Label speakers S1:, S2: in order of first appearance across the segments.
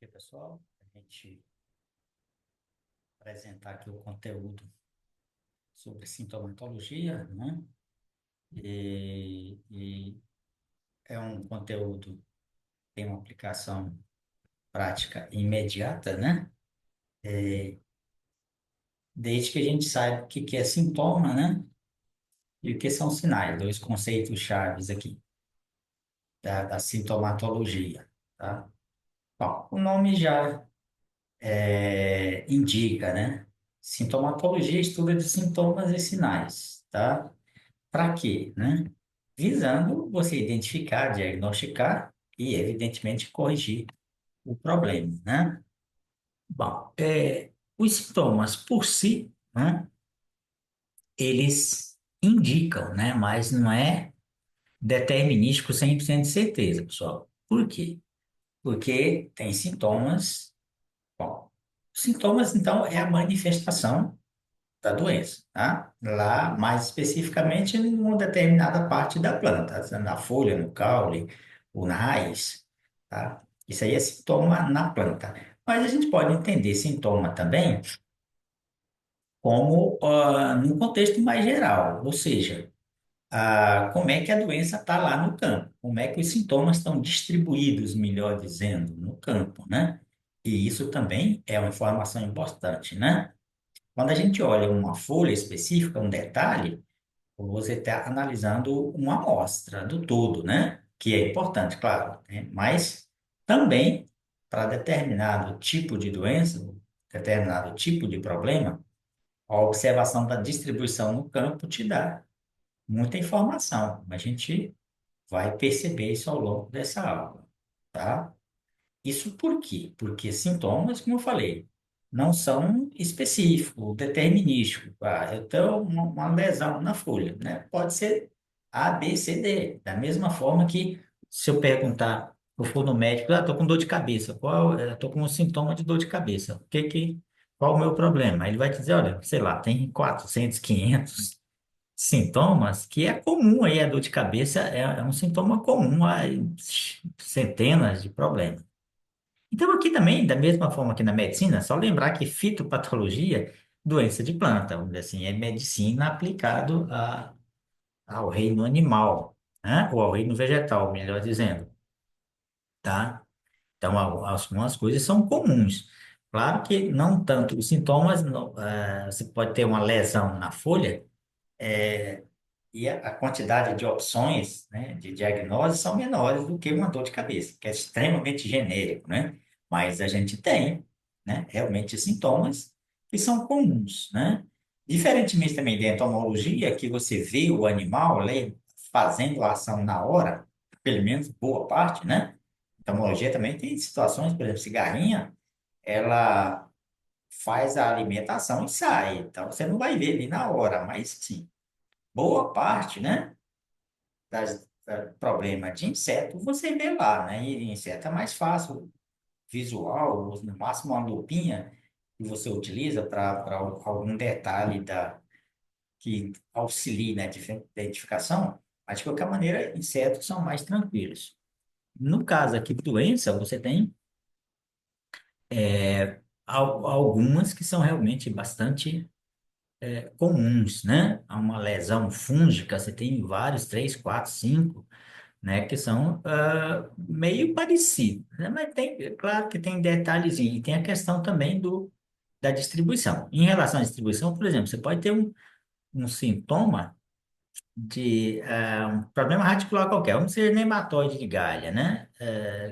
S1: Aqui, pessoal, a gente apresentar aqui o conteúdo sobre sintomatologia, né? E é um conteúdo que tem uma aplicação prática imediata, né? Desde que a gente saiba o que que é sintoma, né? E o que são sinais, dois conceitos chaves aqui da sintomatologia, tá? Bom, o nome já indica, né? Sintomatologia estuda de sintomas e sinais, tá? Para quê, né? Visando você identificar, diagnosticar e, evidentemente, corrigir o problema, né? Bom, os sintomas por si, né, eles indicam, né, mas não é determinístico 100% de certeza, pessoal. Por quê? Porque tem sintomas, bom, sintomas, então, é a manifestação da doença, tá? Lá, mais especificamente, em uma determinada parte da planta, na folha, no caule, ou na raiz, tá? Isso aí é sintoma na planta. Mas a gente pode entender sintoma também como num contexto mais geral, ou seja, como é que a doença está lá no campo, como é que os sintomas estão distribuídos, melhor dizendo, no campo, né? E isso também é uma informação importante, né? Quando a gente olha uma folha específica, um detalhe, você está analisando uma amostra do todo, né? Que é importante, claro, né? Mas também para determinado tipo de doença, determinado tipo de problema, a observação da distribuição no campo te dá muita informação. A gente vai perceber isso ao longo dessa aula, tá? Isso por quê? Porque sintomas, como eu falei, não são específicos, determinísticos. Eu tenho uma lesão na folha, né? Pode ser A, B, C, D. Da mesma forma que se eu perguntar, eu for no médico, estou com dor de cabeça, estou com um sintoma de dor de cabeça, qual o meu problema? Ele vai te dizer, olha, sei lá, tem 400, 500 sintomas que é comum aí, a dor de cabeça é um sintoma comum a centenas de problemas. Então, aqui também, da mesma forma que na medicina, só lembrar que fitopatologia, doença de planta, vamos dizer assim, é medicina aplicado ao reino animal, né? Ou ao reino vegetal, melhor dizendo, tá? Então, algumas coisas são comuns. Claro que não tanto os sintomas, você pode ter uma lesão na folha, e a quantidade de opções, né, de diagnose são menores do que uma dor de cabeça, que é extremamente genérico, né? Mas a gente tem, né, realmente sintomas que são comuns, né? Diferentemente também da entomologia, que você vê o animal ali fazendo a ação na hora, pelo menos boa parte, né? Entomologia também tem situações, por exemplo, cigarrinha, ela faz a alimentação e sai. Então, você não vai ver ali na hora, mas sim, boa parte, né? Problema de inseto, você vê lá, né? E inseto é mais fácil, visual, ou no máximo uma lupinha que você utiliza para algum detalhe que auxilie na identificação, mas de qualquer maneira, insetos são mais tranquilos. No caso aqui, doença, você tem algumas que são realmente bastante comuns, né? Há uma lesão fúngica, você tem vários, três, quatro, cinco, né, que são meio parecidos, né? Mas tem, é claro que tem detalhezinho, e tem a questão também da distribuição. Em relação à distribuição, por exemplo, você pode ter um sintoma de um problema radicular qualquer, vamos ser nematóide de galha, né,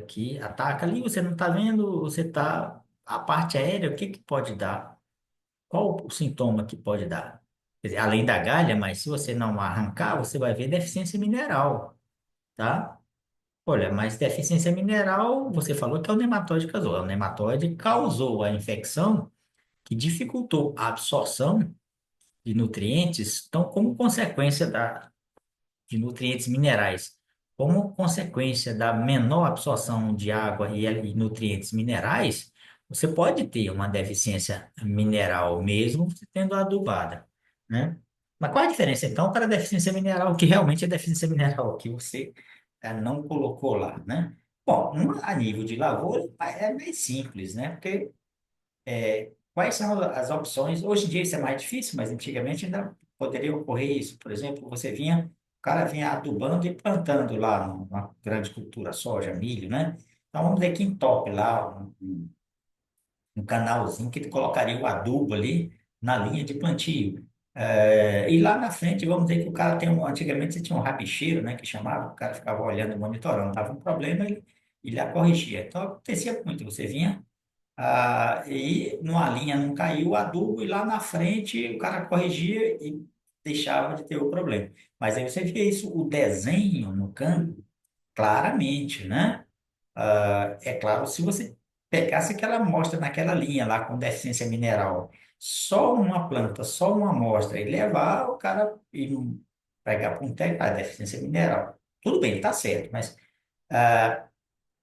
S1: que ataca ali, você não está vendo, você está, a parte aérea, o que que pode dar? Qual o sintoma que pode dar? Quer dizer, além da galha, mas se você não arrancar, você vai ver deficiência mineral, tá? Olha, mas deficiência mineral, você falou que é o nematóide causou. O nematóide causou a infecção que dificultou a absorção de nutrientes, então, como consequência de nutrientes minerais, como consequência da menor absorção de água e nutrientes minerais, você pode ter uma deficiência mineral mesmo tendo adubada, né? Mas qual a diferença, então, para a deficiência mineral, que realmente é deficiência mineral, que você não colocou lá, né? Bom, a nível de lavoura é mais simples, né? Porque quais são as opções? Hoje em dia isso é mais difícil, mas antigamente ainda poderia ocorrer isso. Por exemplo, o cara vinha adubando e plantando lá numa grande cultura, soja, milho, né? Então vamos dizer que entope lá um canalzinho que ele colocaria o adubo ali na linha de plantio. E lá na frente, vamos dizer que o cara antigamente você tinha um rabicheiro, né, que chamava, o cara ficava olhando, monitorando, dava um problema, ele a corrigia. Então acontecia muito, você vinha e numa linha não caiu o adubo, e lá na frente o cara corrigia e deixava de ter o problema. Mas aí você vê isso, o desenho no campo, claramente, né? É claro, se você pegasse aquela amostra naquela linha lá com deficiência mineral, só uma planta, só uma amostra, e levar o cara e não pegar para um técnico, deficiência mineral. Tudo bem, tá certo, mas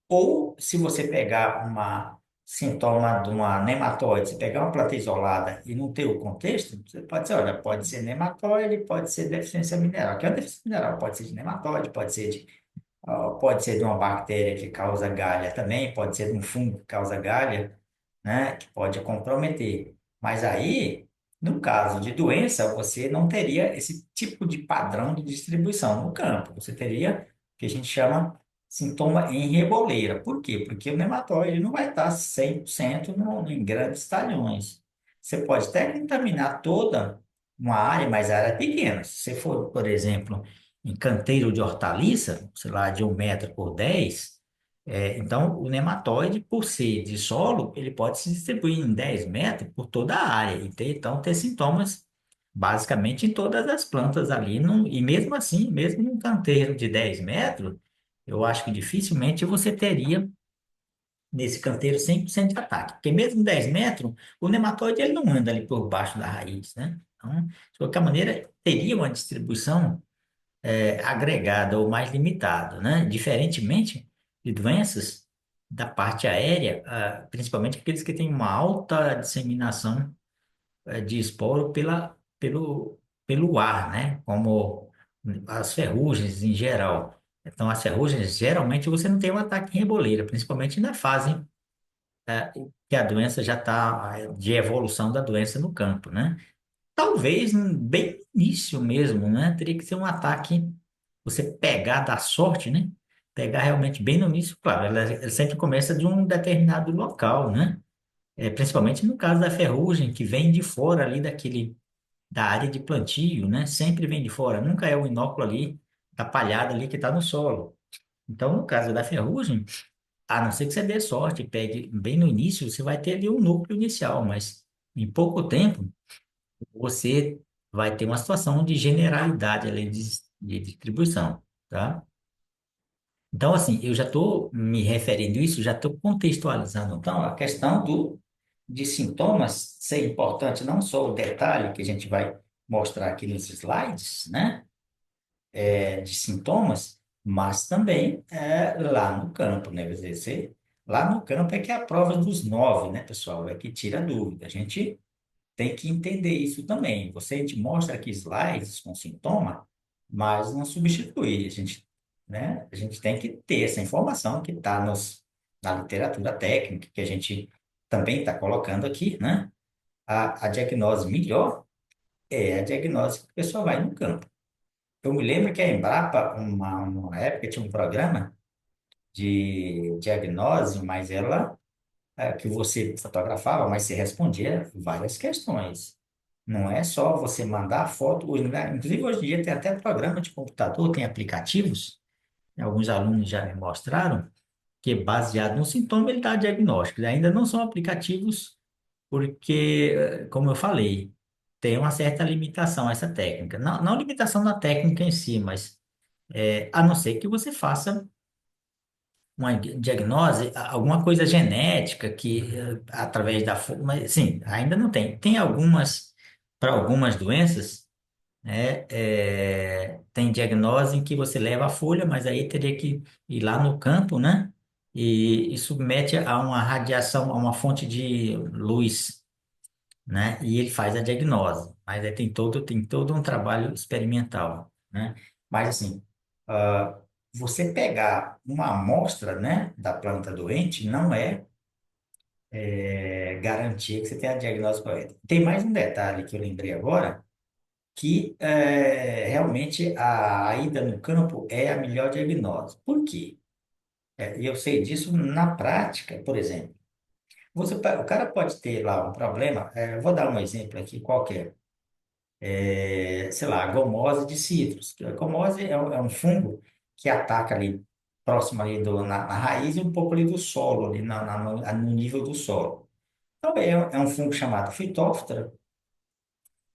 S1: ou se você pegar uma sintoma de uma nematóide, se pegar uma planta isolada e não ter o contexto, você pode dizer, olha, pode ser nematóide, pode ser deficiência mineral. Que é uma deficiência mineral, pode ser de nematóide, pode ser de uma bactéria que causa galha também, pode ser de um fungo que causa galha, né, que pode comprometer. Mas aí, no caso de doença, você não teria esse tipo de padrão de distribuição no campo. Você teria o que a gente chama sintoma em reboleira. Por quê? Porque o nematóide não vai estar 100% em grandes talhões. Você pode até contaminar toda uma área, mas a área é pequena. Se você for, por exemplo, em canteiro de hortaliça, sei lá, de 1 m por 10, então o nematóide, por ser de solo, ele pode se distribuir em 10 metros por toda a área, então ter sintomas basicamente em todas as plantas ali, e mesmo assim, mesmo num canteiro de 10 metros, eu acho que dificilmente você teria nesse canteiro 100% de ataque, porque mesmo 10 metros, o nematóide ele não anda ali por baixo da raiz, né? Então, de qualquer maneira, teria uma distribuição agregada ou mais limitado, né? Diferentemente de doenças da parte aérea, principalmente aqueles que têm uma alta disseminação de esporo pelo ar, né? Como as ferrugens em geral. Então, as ferrugens, geralmente, você não tem um ataque em reboleira, principalmente na fase que a doença já está de evolução da doença no campo, né? Talvez bem no início mesmo, né? Teria que ser um ataque, você pegar da sorte, né? Pegar realmente bem no início, claro, ela sempre começa de um determinado local, né? Principalmente no caso da ferrugem, que vem de fora ali da área de plantio, né? Sempre vem de fora, nunca é o inóculo ali, da palhada ali que está no solo. Então, no caso da ferrugem, a não ser que você dê sorte, pegue bem no início, você vai ter ali um núcleo inicial, mas em pouco tempo você vai ter uma situação de generalidade ali de distribuição, tá? Então, assim, eu já estou me referindo a isso, já estou contextualizando, então, a questão de sintomas ser importante, não só o detalhe que a gente vai mostrar aqui nos slides, né, de sintomas, mas também lá no campo, né, quer dizer, lá no campo é que é a prova dos 9, né, pessoal, é que tira a dúvida. A gente tem que entender isso também. A gente mostra aqui slides com sintoma, mas não substitui. A gente tem que ter essa informação que está na literatura técnica, que a gente também está colocando aqui, né? A diagnose melhor é a diagnose que a pessoa vai no campo. Eu me lembro que a Embrapa, uma época, tinha um programa de diagnose, mas que você fotografava, mas você respondia várias questões. Não é só você mandar a foto. Inclusive, hoje em dia tem até programa de computador, tem aplicativos, né, alguns alunos já me mostraram, que é baseado no sintoma ele dá diagnóstico. Ainda não são aplicativos porque, como eu falei, tem uma certa limitação essa técnica. Não, não limitação na técnica em si, mas a não ser que você faça uma diagnose, alguma coisa genética que através mas sim, ainda não tem. Tem para algumas doenças, né, tem diagnose em que você leva a folha, mas aí teria que ir lá no campo, né, e submete a uma radiação, a uma fonte de luz, né, e ele faz a diagnose. Mas aí tem todo um trabalho experimental, né, mas assim, você pegar uma amostra, né, da planta doente não garantia que você tenha a diagnóstico correto. Tem mais um detalhe que eu lembrei agora, que realmente a ida no campo é a melhor diagnóstico. Por quê? E eu sei disso na prática, por exemplo. O cara pode ter lá um problema, eu vou dar um exemplo aqui qualquer, sei lá, gomose de citros. A gomose é um fungo que ataca ali, próximo ali na raiz e um pouco ali do solo, ali no nível do solo. Então, é um fungo chamado Phytophthora,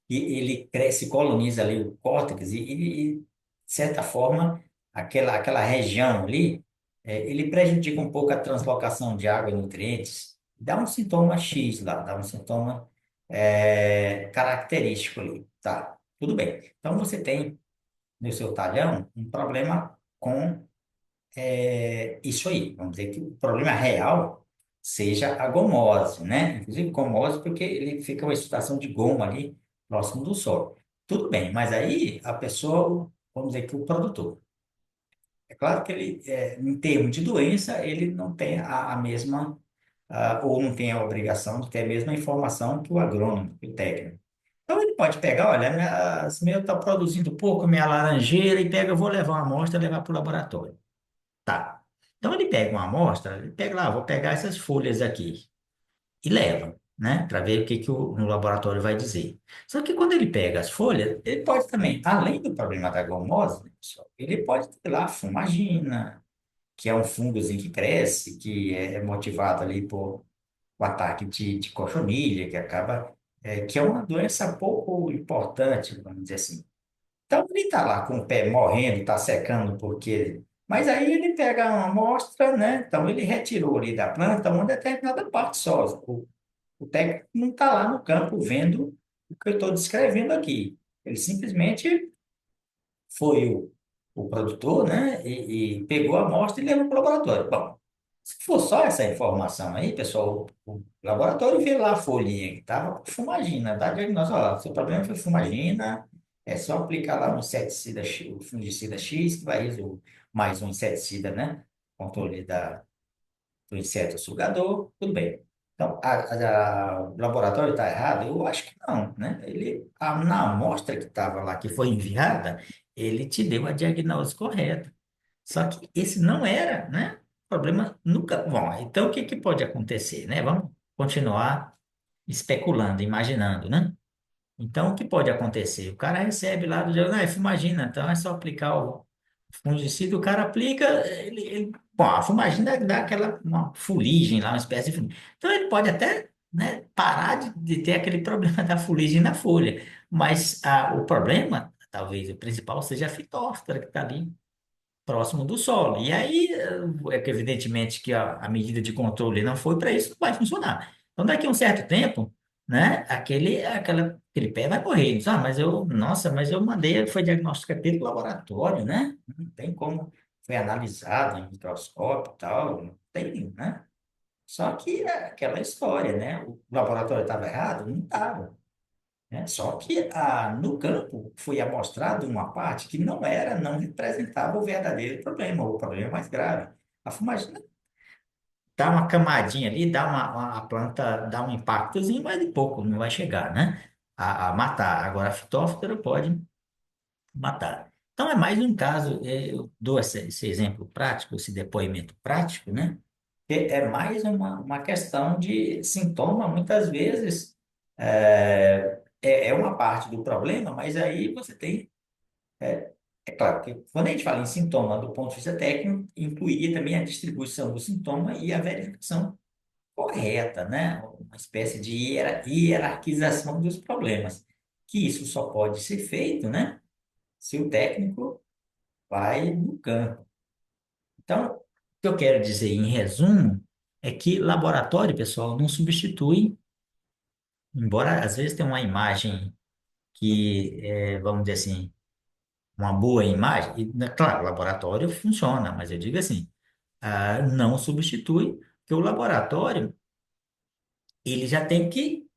S1: e ele cresce, coloniza ali o córtex de certa forma, aquela região ali, ele prejudica um pouco a translocação de água e nutrientes, dá um sintoma X lá, dá um sintoma característico ali, tá? Tudo bem. Então, você tem no seu talhão um problema com isso aí. Vamos dizer que o problema real seja a gomose, né? Inclusive gomose porque ele fica uma situação de goma ali próximo do solo. Tudo bem, mas aí a pessoa, vamos dizer que o produtor, é claro que ele, em termos de doença, ele não tem a mesma, ou não tem a obrigação de ter a mesma informação que o agrônomo, que o técnico. Então ele pode pegar, olha, as minhas estão produzindo pouco, minha laranjeira, e pega, eu vou levar uma amostra e levar para o laboratório. Tá. Então ele pega uma amostra, ele pega lá, vou pegar essas folhas aqui e leva, né, para ver o que que no laboratório vai dizer. Só que quando ele pega as folhas, ele pode também, além do problema da gomose, né, pessoal, ele pode ter lá fumagina, que é um fungozinho que cresce, que é motivado ali por o ataque de cochonilha, que acaba, que é uma doença pouco importante, vamos dizer assim. Então ele está lá com o pé morrendo, está secando porque. Mas aí ele pega uma amostra, né? Então ele retirou ali da planta uma determinada parte só. O técnico não está lá no campo vendo o que eu estou descrevendo aqui. Ele simplesmente foi o produtor, né? E pegou a amostra e levou para o laboratório. Bom, se for só essa informação aí, pessoal, o laboratório vê lá a folhinha que estava com fumagina, dá diagnóstico, ó, seu problema foi fumagina, é só aplicar lá um inseticida X, o fungicida X, que vai resolver mais um inseticida, né? Controle do inseto sugador, tudo bem. Então, o laboratório está errado? Eu acho que não, né? Na amostra que estava lá, que foi enviada, ele te deu a diagnose correta. Só que esse não era, né? Problema nunca. Bom, então o que que pode acontecer, né? Vamos continuar especulando, imaginando, né? Então, o que pode acontecer? O cara recebe lá do jornal, fumagina, então é só aplicar o fungicida, o cara aplica, bom, a fumagina dá aquela uma fuligem lá, uma espécie de fuligem. Então, ele pode até, né, parar de ter aquele problema da fuligem na folha, mas o problema, talvez o principal, seja a fitóftora que está ali próximo do solo. E aí, é que evidentemente que a medida de controle não foi para isso, não vai funcionar. Então, daqui a um certo tempo, né, aquele pé vai morrer. Diz, nossa, mas eu mandei, foi diagnosticado pelo laboratório, né? Não tem como, foi analisado em microscópio e tal, não tem, né? Só que é aquela história, né? O laboratório estava errado? Não estava, né? Só que no campo foi amostrado uma parte que não representava o verdadeiro problema, o problema mais grave. A fumagina dá uma camadinha ali, a planta dá um impactozinho, mas de pouco, não vai chegar, né? A matar. Agora, a fitóftora pode matar. Então, é mais um caso, eu dou esse exemplo prático, esse depoimento prático, né? Que é mais uma questão de sintoma, muitas vezes é uma parte do problema, mas aí você tem. É, é claro que quando a gente fala em sintoma do ponto de vista técnico, incluiria também a distribuição do sintoma e a verificação correta, né? Uma espécie de hierarquização dos problemas. Que isso só pode ser feito, né? Se o técnico vai no campo. Então, o que eu quero dizer em resumo é que laboratório, pessoal, não substitui, embora às vezes tenha uma imagem que, vamos dizer assim, uma boa imagem, e, né, claro, o laboratório funciona, mas eu digo assim, não substitui, porque o laboratório, ele já tem que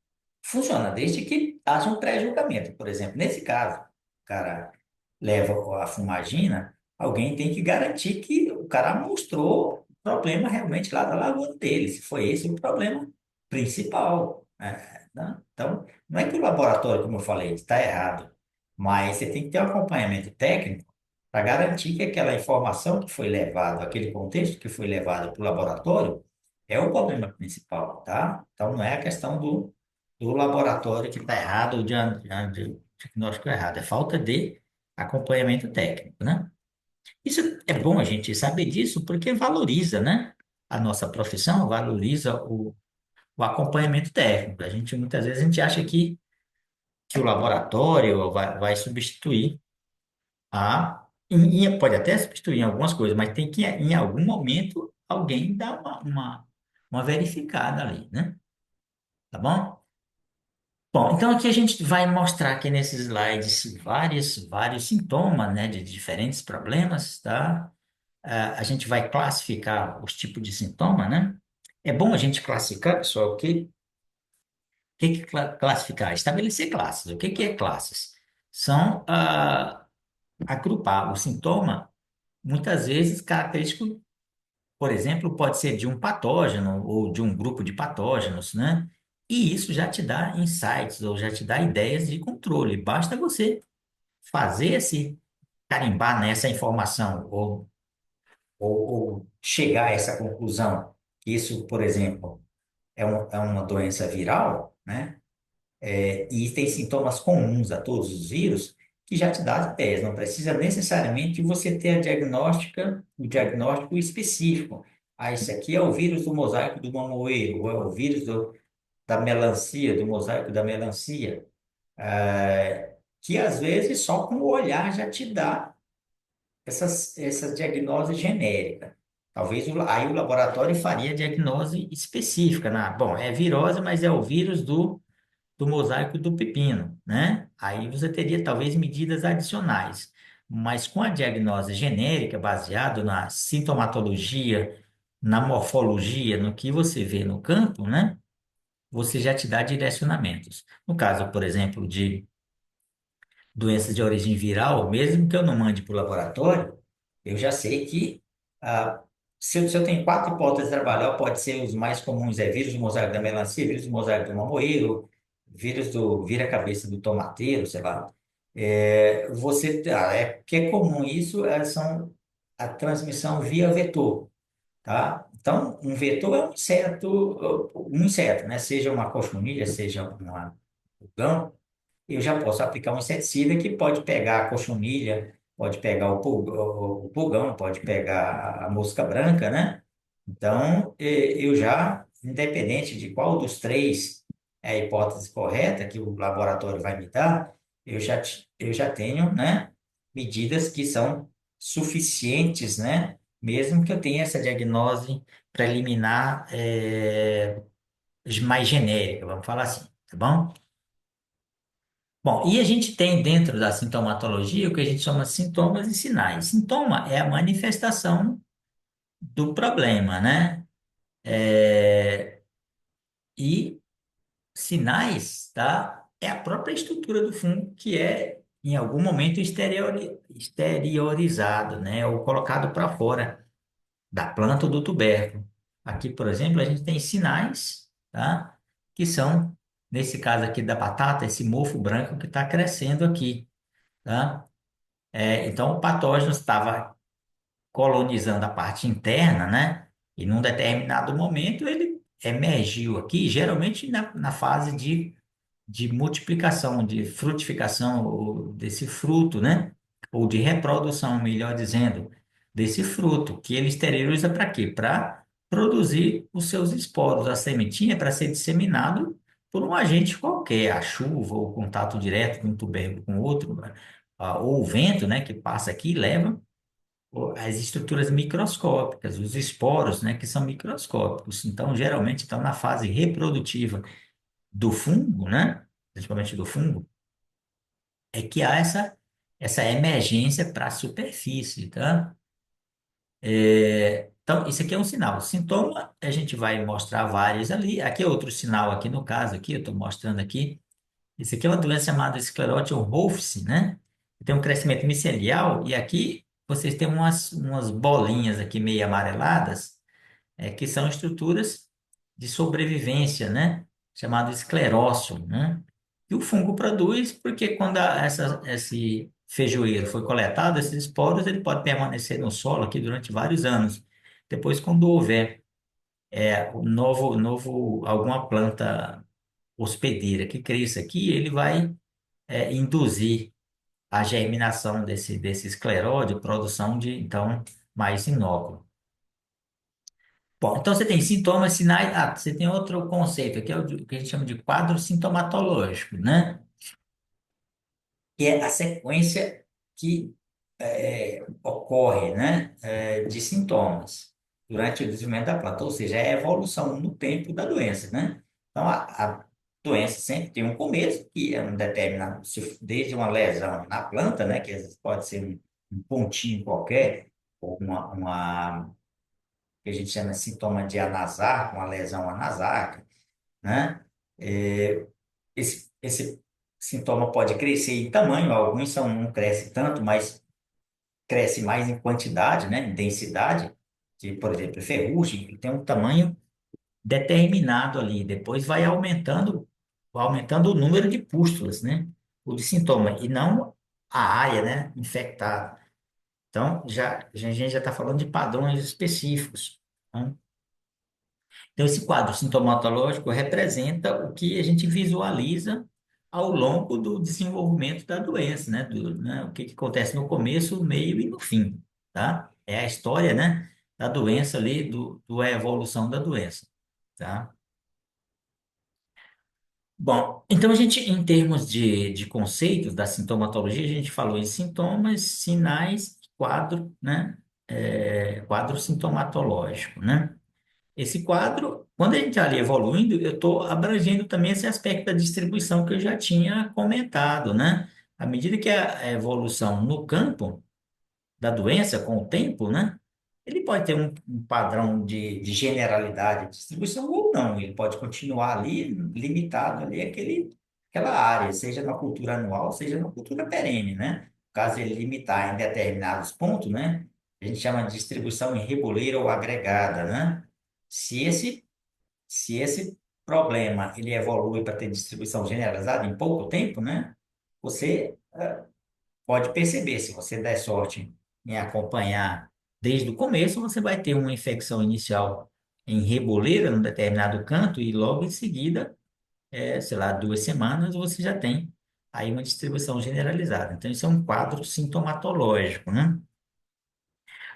S1: funciona, desde que haja um pré-julgamento. Por exemplo, nesse caso, o cara leva a fumagina, alguém tem que garantir que o cara mostrou o problema realmente lá da lagoa dele, se foi esse o problema principal. Né? Então, não é que o laboratório, como eu falei, está errado, mas você tem que ter um acompanhamento técnico para garantir que aquela informação que foi levada, aquele contexto que foi levado para o laboratório, é o problema principal, tá? Então, não é a questão do laboratório que está errado ou de diagnóstico errado, é falta de acompanhamento técnico, né? Isso é bom a gente saber disso porque valoriza, né? A nossa profissão, valoriza o acompanhamento técnico. A gente, muitas vezes, a gente acha que o laboratório vai substituir pode até substituir em algumas coisas, mas tem que, em algum momento, alguém dar uma verificada ali, né? Tá bom? Bom, então aqui a gente vai mostrar aqui nesses slides vários sintomas, né, de diferentes problemas, tá? A gente vai classificar os tipos de sintoma, né? É bom a gente classificar, pessoal, classificar? Estabelecer classes. O que é classes? São agrupar o sintoma, muitas vezes característico, por exemplo, pode ser de um patógeno ou de um grupo de patógenos, né? E isso já te dá insights ou já te dá ideias de controle. Basta você fazer esse carimbar nessa informação ou chegar a essa conclusão. Isso, por exemplo, é uma doença viral, né? E tem sintomas comuns a todos os vírus que já te dá ideias. Não precisa necessariamente você ter o diagnóstico específico. Ah, isso aqui é o vírus do mosaico do mamoeiro, ou é o vírus da melancia, do mosaico da melancia. Que às vezes só com o olhar já te dá essa diagnose genérica. Talvez aí o laboratório faria diagnose específica, né? Bom, é virose, mas é o vírus do mosaico do pepino, né? Aí você teria talvez medidas adicionais, mas com a diagnose genérica, baseado na sintomatologia, na morfologia, no que você vê no campo, né? Você já te dá direcionamentos. No caso, por exemplo, de doenças de origem viral, mesmo que eu não mande para o laboratório, eu já sei que se eu tenho quatro hipóteses de trabalhar, pode ser os mais comuns, vírus do mosaico da melancia, vírus do mosaico do mamoeiro, vírus do vira-cabeça do tomateiro, sei lá. Que é comum isso, são a transmissão via vetor, tá? Então, um vetor é um inseto, né? Seja uma cochonilha, seja uma pulgão, eu já posso aplicar um inseticida que pode pegar a cochonilha, pode pegar o pulgão, pode pegar a mosca branca, né? Então, eu já, independente de qual dos três é a hipótese correta que o laboratório vai me dar, eu já tenho, né, medidas que são suficientes, né? Mesmo que eu tenha essa diagnose preliminar, mais genérica, vamos falar assim, tá bom? Bom, e a gente tem dentro da sintomatologia o que a gente chama de sintomas e sinais. Sintoma é a manifestação do problema, né? E sinais, tá? É a própria estrutura do fungo que é, em algum momento, exteriorizado, né? Ou colocado para fora da planta ou do tubérculo. Aqui, por exemplo, a gente tem sinais, tá? Que são, nesse caso aqui da batata, esse mofo branco que está crescendo aqui, tá? Então, o patógeno estava colonizando a parte interna, né? E num determinado momento ele emergiu aqui, geralmente na fase de multiplicação, de frutificação desse fruto, né? Ou de reprodução, melhor dizendo, desse fruto, que ele esteriliza para quê? Para produzir os seus esporos. A sementinha é para ser disseminado por um agente qualquer, a chuva, ou o contato direto de um tubérculo com outro, ou o vento, né, que passa aqui e leva as estruturas microscópicas, os esporos, né, que são microscópicos. Então, geralmente estão na fase reprodutiva do fungo, né, principalmente do fungo, é que há essa emergência para a superfície, tá? Então, isso aqui é um sinal. Sintoma, a gente vai mostrar vários ali. Aqui é outro sinal, aqui no caso, aqui, eu estou mostrando aqui. Isso aqui é uma doença chamada esclerótio Wolfs, né? Tem um crescimento micelial e aqui vocês têm umas bolinhas aqui meio amareladas, que são estruturas de sobrevivência, né? Chamado esclerócio, né? E o fungo produz porque quando esse feijoeiro foi coletado, esses esporos ele pode permanecer no solo aqui durante vários anos. Depois, quando houver alguma planta hospedeira que cresça aqui, ele vai induzir a germinação desse escleróide, produção de, então, mais inóculo. Bom, então você tem sintomas, sinais. Ah, você tem outro conceito, que é o que a gente chama de quadro sintomatológico, né? Que é a sequência que ocorre, né, de sintomas durante o desenvolvimento da planta, ou seja, é a evolução no tempo da doença, né? Então, a doença sempre tem um começo, que é um determinado, desde uma lesão na planta, né, que às vezes pode ser um pontinho qualquer, ou que a gente chama de sintoma de anasáquia, uma lesão anasáquica, né? É, esse sintoma pode crescer em tamanho, alguns não crescem tanto, mas cresce mais em quantidade, né, em densidade, que, por exemplo, ferrugem, ele tem um tamanho determinado ali, depois vai aumentando o número de pústulas, né, o de sintoma, e não a área, né, infectada. Então, a gente já está falando de padrões específicos, né? Então, esse quadro sintomatológico representa o que a gente visualiza ao longo do desenvolvimento da doença, né? O que que acontece no começo, no meio e no fim, tá? É a história, né, da doença ali, a evolução da doença, tá? Bom, então a gente, em termos de conceitos da sintomatologia, a gente falou em sintomas, sinais, quadro, né? Quadro sintomatológico, né? Esse quadro, quando a gente está ali evoluindo, eu estou abrangendo também esse aspecto da distribuição que eu já tinha comentado, né? À medida que a evolução no campo da doença, com o tempo, né? Ele pode ter um padrão de generalidade de distribuição ou não, ele pode continuar ali, limitado ali, aquela área, seja na cultura anual, seja na cultura perene, né? Caso ele limitar em determinados pontos, né? A gente chama de distribuição em reboleira ou agregada, né? Se esse se esse problema ele evolui para ter distribuição generalizada em pouco tempo, né? Você pode perceber, se você der sorte em acompanhar desde o começo, você vai ter uma infecção inicial em reboleira, num determinado canto, e logo em seguida, sei lá, 2 semanas, você já tem aí uma distribuição generalizada. Então, isso é um quadro sintomatológico, né?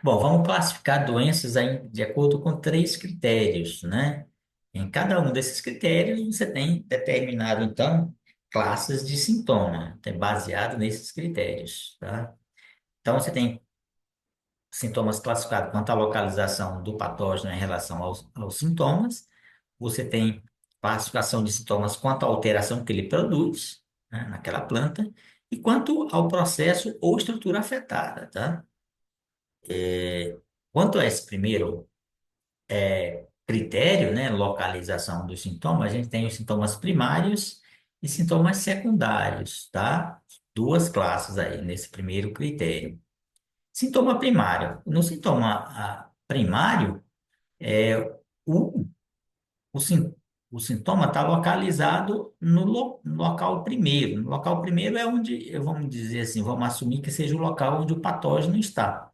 S1: Bom, vamos classificar doenças aí de acordo com três critérios, né? Em cada um desses critérios, você tem determinado, então, classes de sintoma, baseado nesses critérios, tá? Então, você tem sintomas classificados quanto à localização do patógeno em relação aos sintomas, você tem classificação de sintomas quanto à alteração que ele produz, né, naquela planta, e quanto ao processo ou estrutura afetada, tá? Quanto a esse primeiro critério, né, localização dos sintomas, a gente tem os sintomas primários e sintomas secundários, tá? Duas classes aí nesse primeiro critério. Sintoma primário. No sintoma primário, o, o, sin- o sintoma está localizado no local primeiro. No local primeiro é onde, vamos dizer assim, vamos assumir que seja o local onde o patógeno está,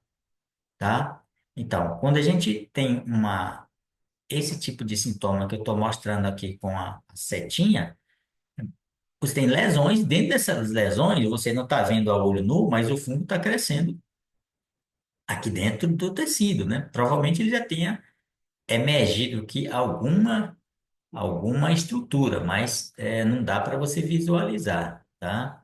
S1: tá? Então, quando a gente tem esse tipo de sintoma que eu estou mostrando aqui com a setinha, você tem lesões, dentro dessas lesões, você não está vendo a olho nu, mas o fungo está crescendo aqui dentro do tecido, né? Provavelmente ele já tenha emergido que alguma estrutura, mas não dá para você visualizar, tá?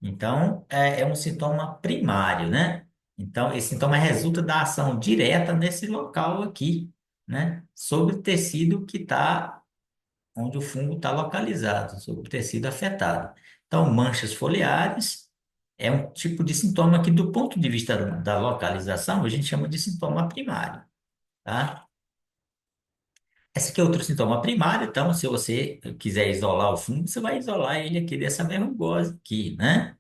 S1: Então, é um sintoma primário, né? Então, esse sintoma resulta da ação direta nesse local aqui, né? Sobre o tecido que está onde o fungo está localizado, sobre o tecido afetado. Então, manchas foliares é um tipo de sintoma que, do ponto de vista da localização, a gente chama de sintoma primário, tá? Esse aqui é outro sintoma primário, então, se você quiser isolar o fungo, você vai isolar ele aqui dessa verrugose aqui, né?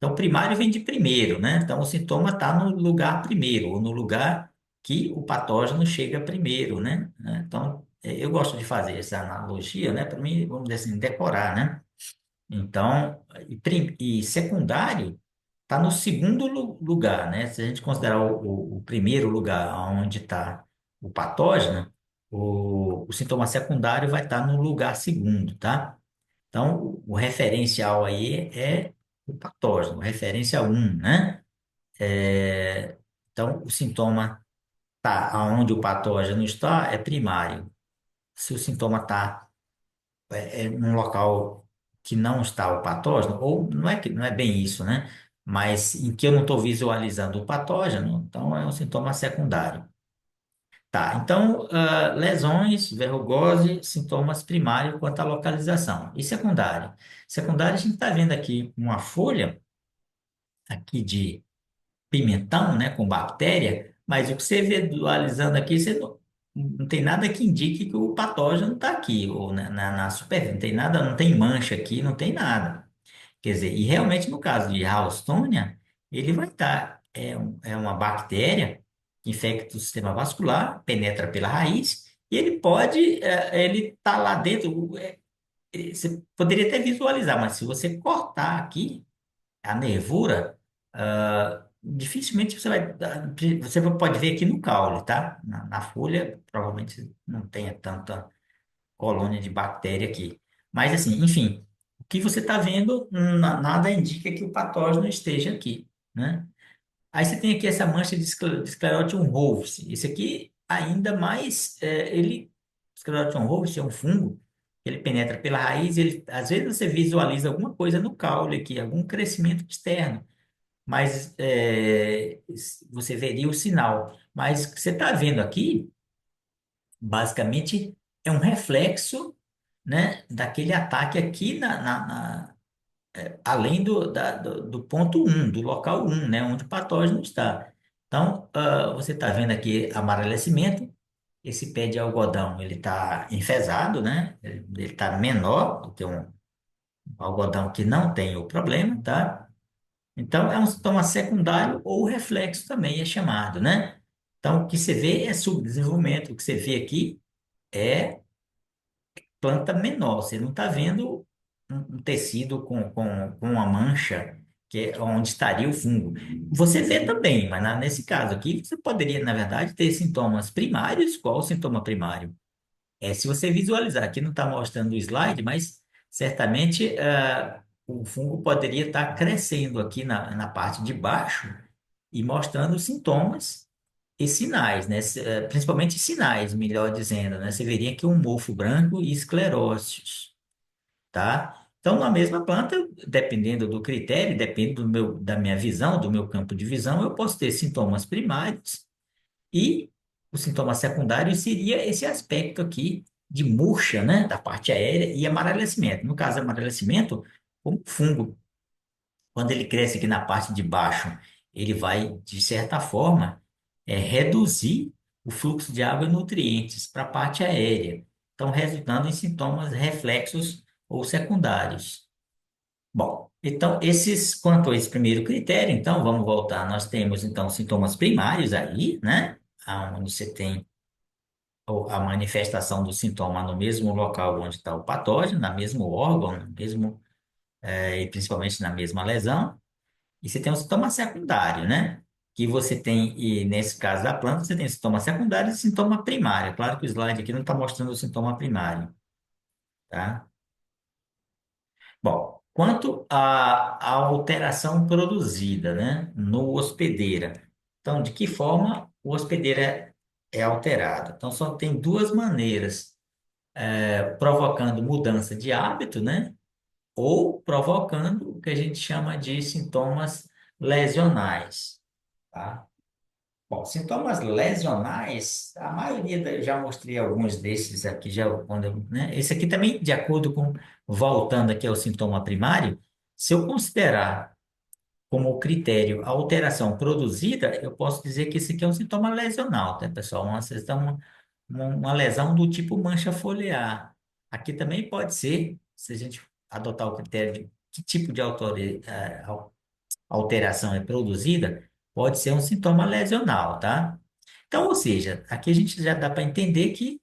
S1: Então, primário vem de primeiro, né? Então, o sintoma está no lugar primeiro, ou no lugar que o patógeno chega primeiro, né? Então, eu gosto de fazer essa analogia, né? Para mim, vamos dizer assim, decorar, né? Então, e secundário está no segundo lugar, né? Se a gente considerar o primeiro lugar onde está o patógeno, o sintoma secundário vai estar no lugar segundo, tá? Então, o referencial aí é o patógeno, referência um, né? É, então, o sintoma tá aonde o patógeno está é primário. Se o sintoma está num local que não está o patógeno, ou não é que não é bem isso, né? Mas em que eu não estou visualizando o patógeno, então é um sintoma secundário. Tá, então, lesões, verrugose, sintomas primários quanto à localização. E secundário? Secundário, a gente está vendo aqui uma folha aqui de pimentão, né, com bactéria, mas o que você vê visualizando aqui, você não tem nada que indique que o patógeno está aqui, ou na superfície, não tem nada, não tem mancha aqui, não tem nada. Quer dizer, e realmente no caso de Ralstonia, ele vai estar, é uma bactéria que infecta o sistema vascular, penetra pela raiz, e ele pode, ele tá lá dentro, você poderia até visualizar, mas se você cortar aqui a nervura, dificilmente você pode ver aqui no caule, tá? Na folha, provavelmente não tenha tanta colônia de bactéria aqui. Mas assim, enfim, o que você está vendo, nada indica que o patógeno esteja aqui, né? Aí você tem aqui essa mancha de Sclerotium rolfs. Esse aqui ainda mais, Sclerotium rolfs é um fungo, ele penetra pela raiz, ele, às vezes você visualiza alguma coisa no caule aqui, algum crescimento externo, mas você veria o sinal. Mas o que você está vendo aqui, basicamente, é um reflexo, né, daquele ataque aqui além do ponto um, do local um, né, onde o patógeno está. Então, você está vendo aqui amarelecimento, esse pé de algodão, ele está enfesado, né, ele está menor do que um algodão que não tem o problema, tá? Então, é um sintoma secundário ou reflexo também é chamado, né? Então, o que você vê é subdesenvolvimento, o que você vê aqui é planta menor. Você não está vendo um tecido com uma mancha, que é onde estaria o fungo. Você vê também, mas nesse caso aqui, você poderia, na verdade, ter sintomas primários. Qual o sintoma primário? Se você visualizar, aqui não está mostrando o slide, mas certamente o fungo poderia estar crescendo aqui na parte de baixo e mostrando sintomas e sinais, né? Principalmente sinais, melhor dizendo, né? Você veria aqui um mofo branco e esclerócios, tá? Então, na mesma planta, dependendo do critério, depende da minha visão, do meu campo de visão, eu posso ter sintomas primários e o sintoma secundário seria esse aspecto aqui de murcha, né? Da parte aérea e amarelecimento. No caso, amarelecimento, como fungo quando ele cresce aqui na parte de baixo, ele vai, de certa forma, reduzir o fluxo de água e nutrientes para a parte aérea, então resultando em sintomas reflexos ou secundários. Bom, então quanto a esse primeiro critério, então vamos voltar, nós temos então sintomas primários aí, né? Onde você tem a manifestação do sintoma no mesmo local onde está o patógeno, no mesmo órgão, e principalmente na mesma lesão. E você tem um sintoma secundário, né? Que você tem, e nesse caso da planta, você tem sintoma secundário e sintoma primário. Claro que o slide aqui não está mostrando o sintoma primário, tá? Bom, quanto à alteração produzida, né, no hospedeira. Então, de que forma o hospedeira é alterado? Então, só tem duas maneiras, provocando mudança de hábito, né? Ou provocando o que a gente chama de sintomas lesionais, tá? Bom, sintomas lesionais, a maioria, já mostrei alguns desses aqui, já, né? Esse aqui também, de acordo com, voltando aqui ao sintoma primário, se eu considerar como critério a alteração produzida, eu posso dizer que esse aqui é um sintoma lesional, tá, pessoal? Uma lesão do tipo mancha foliar. Aqui também pode ser, se a gente adotar o critério de que tipo de alteração é produzida, pode ser um sintoma lesional, tá? Então, ou seja, aqui a gente já dá para entender que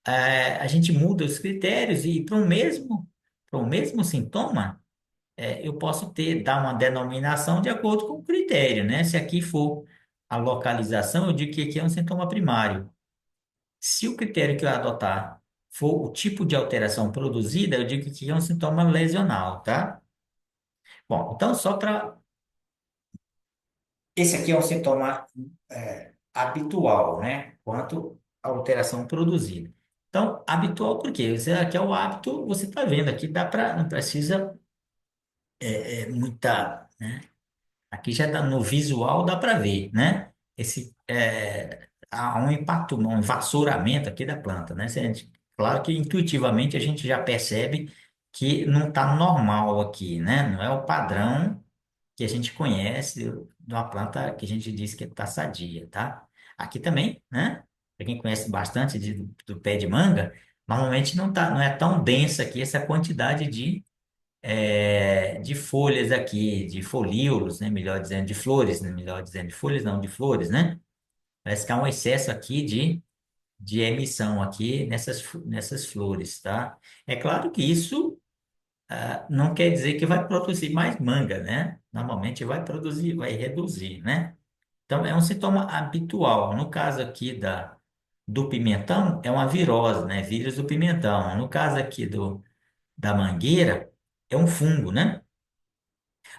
S1: a gente muda os critérios e para o mesmo sintoma, eu posso dar uma denominação de acordo com o critério, né? Se aqui for a localização, eu digo que aqui é um sintoma primário. Se o critério que eu adotar for o tipo de alteração produzida, eu digo que aqui é um sintoma lesional, tá? Bom, então só para... Esse aqui é um sintoma habitual, né? Quanto à alteração produzida. Então, habitual por quê? Esse aqui é o hábito, você está vendo aqui, dá para, não precisa muita, né? Aqui já dá, no visual dá para ver, né? Há um impacto, um envassouramento aqui da planta, né? Claro que intuitivamente a gente já percebe que não está normal aqui, né? Não é o padrão que a gente conhece de uma planta que a gente diz que está sadia, tá? Aqui também, né? Para quem conhece bastante do pé de manga, normalmente não é tão densa aqui essa quantidade de folhas aqui, de folíolos, né? Melhor dizendo, de flores, né? Melhor dizendo, de folhas não, de flores, né? Parece que há um excesso aqui de emissão aqui nessas flores, tá? É claro que isso não quer dizer que vai produzir mais manga, né? Normalmente vai produzir, vai reduzir, né? Então, é um sintoma habitual. No caso aqui do pimentão, é uma virose, né? Vírus do pimentão. No caso aqui da mangueira, é um fungo, né?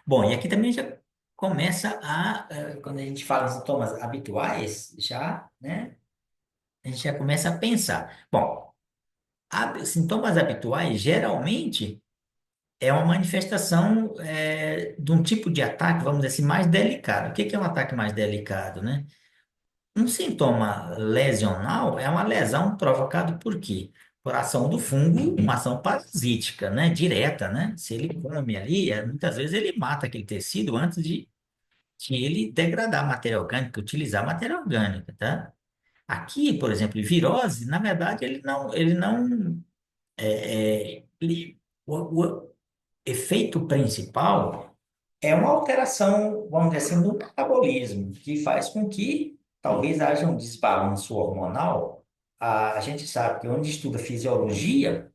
S1: Bom, e aqui também já começa quando a gente fala em sintomas habituais, já, né? A gente já começa a pensar. Bom, sintomas habituais, geralmente, é uma manifestação de um tipo de ataque, vamos dizer assim, mais delicado. O que que é um ataque mais delicado, né? Um sintoma lesional é uma lesão provocada por quê? Por ação do fungo, uma ação parasítica, né? Direta, né? Se ele come ali, muitas vezes ele mata aquele tecido antes de ele degradar matéria orgânica, utilizar matéria orgânica, tá? Aqui, por exemplo, virose, na verdade, ele não, o efeito principal é uma alteração, vamos dizer assim, no metabolismo, que faz com que talvez haja um desbalanço hormonal. A gente sabe que onde estuda fisiologia,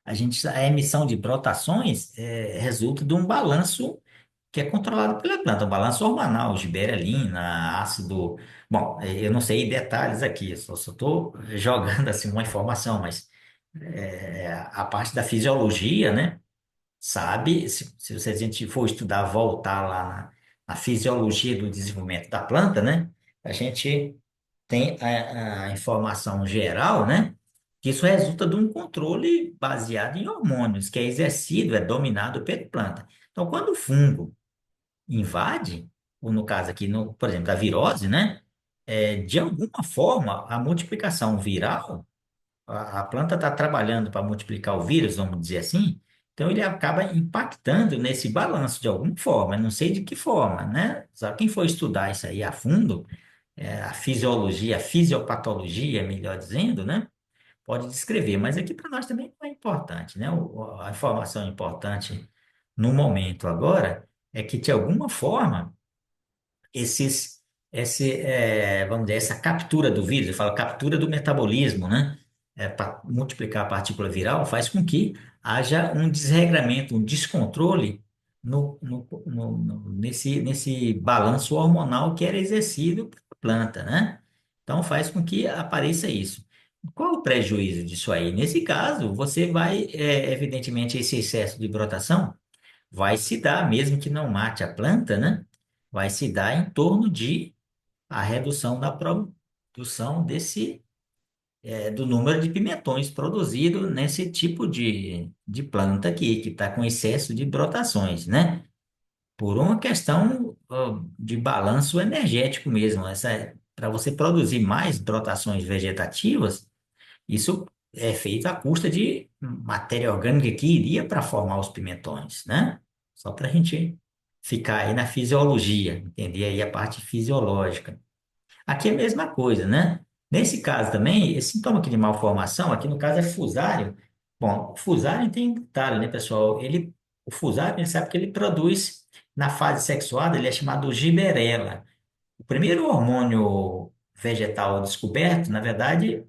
S1: a emissão de brotações resulta de um balanço que é controlado pela planta, um balanço hormonal, gibberelina, ácido. Bom, eu não sei detalhes aqui, eu só estou jogando assim uma informação, mas a parte da fisiologia, né? Sabe, se a gente for estudar, voltar lá na fisiologia do desenvolvimento da planta, né? A gente tem a informação geral, né? Que isso resulta de um controle baseado em hormônios, que é exercido, é dominado pela planta. Então, quando o fungo invade, ou no caso aqui, por exemplo, da virose, né? De alguma forma, a multiplicação viral a planta está trabalhando para multiplicar o vírus, vamos dizer assim, então ele acaba impactando nesse balanço de alguma forma, não sei de que forma, né? Só quem for estudar isso aí a fundo, a fisiologia, a fisiopatologia, melhor dizendo, né? Pode descrever, mas aqui para nós também não é importante, né? A informação importante no momento agora é que, de alguma forma, esses, vamos dizer, essa captura do vírus, eu falo captura do metabolismo, né? Para multiplicar a partícula viral, faz com que haja um desregramento, um descontrole nesse balanço hormonal que era exercido pela planta, né? Então faz com que apareça isso. Qual o prejuízo disso aí? Nesse caso, você vai, evidentemente, esse excesso de brotação vai se dar, mesmo que não mate a planta, né? Vai se dar em torno de a redução da produção do número de pimentões produzido nesse tipo de planta aqui, que está com excesso de brotações, né? Por uma questão, de balanço energético mesmo. Para você produzir mais brotações vegetativas, isso é feito à custa de matéria orgânica que iria para formar os pimentões, né? Só para a gente ficar aí na fisiologia, entender aí a parte fisiológica. Aqui é a mesma coisa, né? Nesse caso também, esse sintoma aqui de malformação, aqui no caso é fusário. Bom, o fusário tem um detalhe, né, pessoal? O fusário, ele sabe que ele produz Na fase sexuada, ele é chamado giberela. O primeiro hormônio vegetal descoberto, na verdade,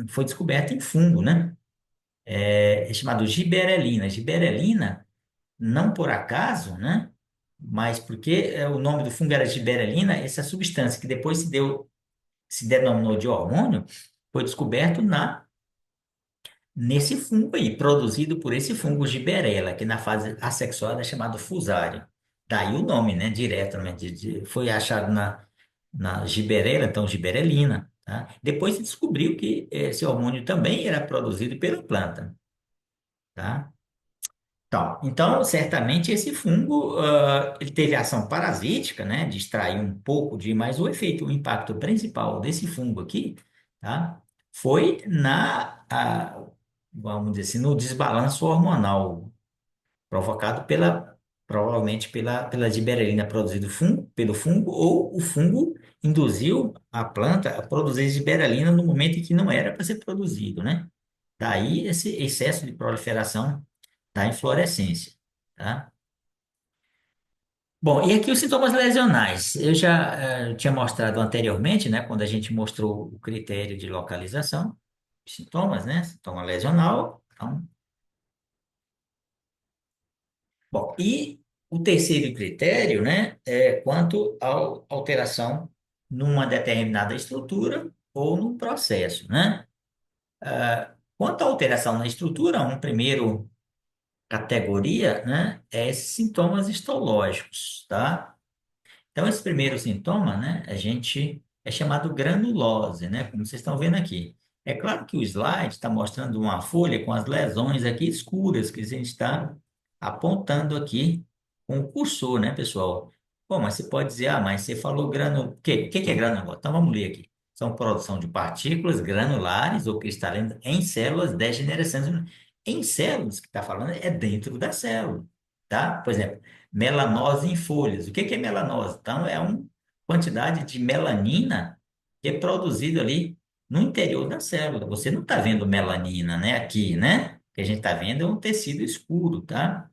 S1: foi descoberto em fungo, né? É chamado giberelina. Giberelina, não por acaso, né? Mas porque o nome do fungo era giberelina, essa substância que depois se denominou de hormônio, foi descoberto nesse fungo aí, produzido por esse fungo Gibberella, que na fase assexuada é chamado fusário. Daí o nome, né, direto, né, foi achado na Gibberella, então Gibberellina, tá? Depois se descobriu que esse hormônio também era produzido pela planta, tá? Então, certamente esse fungo, ele teve ação parasítica, né, de extrair um pouco mas o efeito, o impacto principal desse fungo aqui, tá, foi vamos dizer assim, no desbalanço hormonal provocado provavelmente pela giberelina produzido pelo fungo, ou o fungo induziu a planta a produzir giberelina no momento em que não era para ser produzido, né? Daí esse excesso de proliferação da inflorescência, tá? Bom, e aqui os sintomas lesionais. Eu já tinha mostrado anteriormente, né, quando a gente mostrou o critério de localização, sintomas, né, sintoma lesional. Então, bom, e o terceiro critério, né, é quanto à alteração numa determinada estrutura ou no processo, né? Quanto à alteração na estrutura, um primeiro categoria, né, é esses sintomas histológicos, tá? Então, esse primeiro sintoma, né, a gente é chamado granulose, né, como vocês estão vendo aqui. É claro que o slide está mostrando uma folha com as lesões aqui escuras que a gente está apontando aqui com o cursor, né, pessoal? Bom, mas você pode dizer, mas você falou granulose. O que é granulose? Então, vamos ler aqui. São produção de partículas granulares ou cristalinas em células degenerescentes. Em células, que está falando, é dentro da célula, tá? Por exemplo, melanose em folhas. O que é melanose? Então, é uma quantidade de melanina que é produzida ali no interior da célula. Você não está vendo melanina, né? Aqui, né? O que a gente está vendo é um tecido escuro, tá?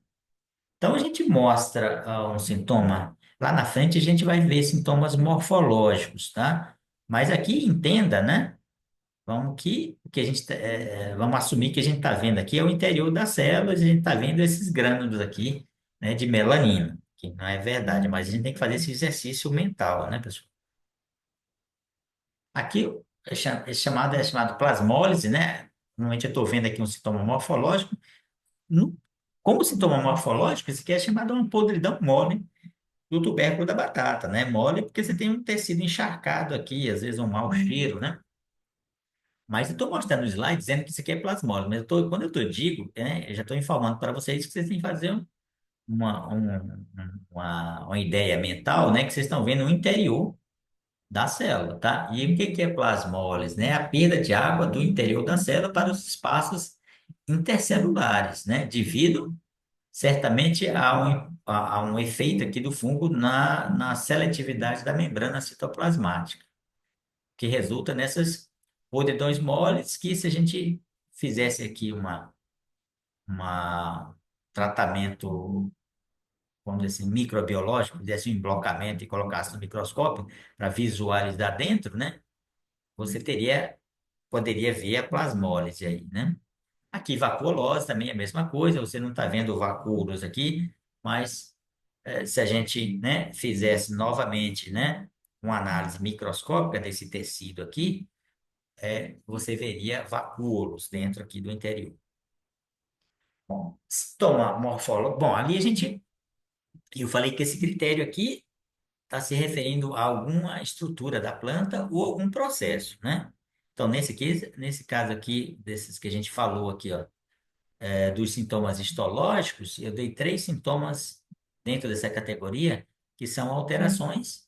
S1: Então, a gente mostra um sintoma. Lá na frente, a gente vai ver sintomas morfológicos, tá? Mas aqui, entenda, né? Vamos assumir que a gente está vendo aqui é o interior das células, a gente está vendo esses grânulos aqui, né, de melanina, que não é verdade, mas a gente tem que fazer esse exercício mental, né, pessoal? Aqui é chamado plasmólise, né? Normalmente eu estou vendo aqui um sintoma morfológico. No- Como sintoma morfológico, isso aqui é chamado uma podridão mole do tubérculo da batata, né? Mole porque você tem um tecido encharcado aqui, às vezes um mau cheiro, né? Mas eu estou mostrando o slide dizendo que isso aqui é plasmose, mas quando digo, eu já estou informando para vocês que vocês têm que fazer uma ideia mental, né, que vocês estão vendo o interior da célula, tá? E o que é plasmólise, né? A perda de água do interior da célula para os espaços intercelulares, né? Devido, certamente, a um efeito aqui do fungo na seletividade da membrana citoplasmática que resulta nessas podridões moles que se a gente fizesse aqui uma tratamento, vamos dizer assim, microbiológico, fizesse um emblocamento e colocasse no microscópio para visualizar dentro, né? Você poderia ver a plasmólise aí, né? Aqui, vacuolose também é a mesma coisa, você não está vendo vacúolos aqui, mas se a gente, né, fizesse novamente, né, uma análise microscópica desse tecido aqui, você veria vacúolos dentro aqui do interior. Bom, sintoma morfológico. Bom, ali eu falei que esse critério aqui está se referindo a alguma estrutura da planta ou algum processo, né? Então, nesse caso aqui, desses que a gente falou aqui, ó, dos sintomas histológicos, eu dei três sintomas dentro dessa categoria, que são alterações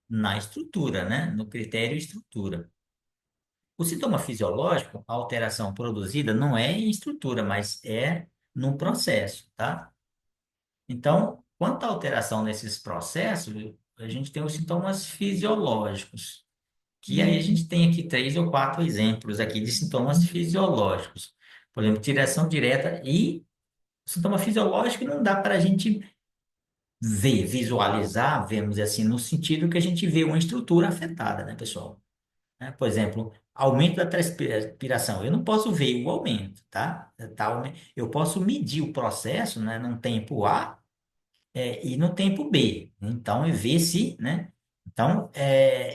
S1: na estrutura, né? No critério estrutura. O sintoma fisiológico, a alteração produzida não é em estrutura, mas é no processo, tá? Então, quanto à alteração nesses processos, a gente tem os sintomas fisiológicos, que aí a gente tem aqui três ou quatro exemplos aqui de sintomas fisiológicos. Por exemplo, tiração direta e sintoma fisiológico não dá para a gente ver, visualizar, vemos assim, no sentido que a gente vê uma estrutura afetada, né, pessoal? Né? Por exemplo, aumento da transpiração. Eu não posso ver o aumento, tá? Eu posso medir o processo, né, num tempo A, e no tempo B. Então, é ver se, né? Então,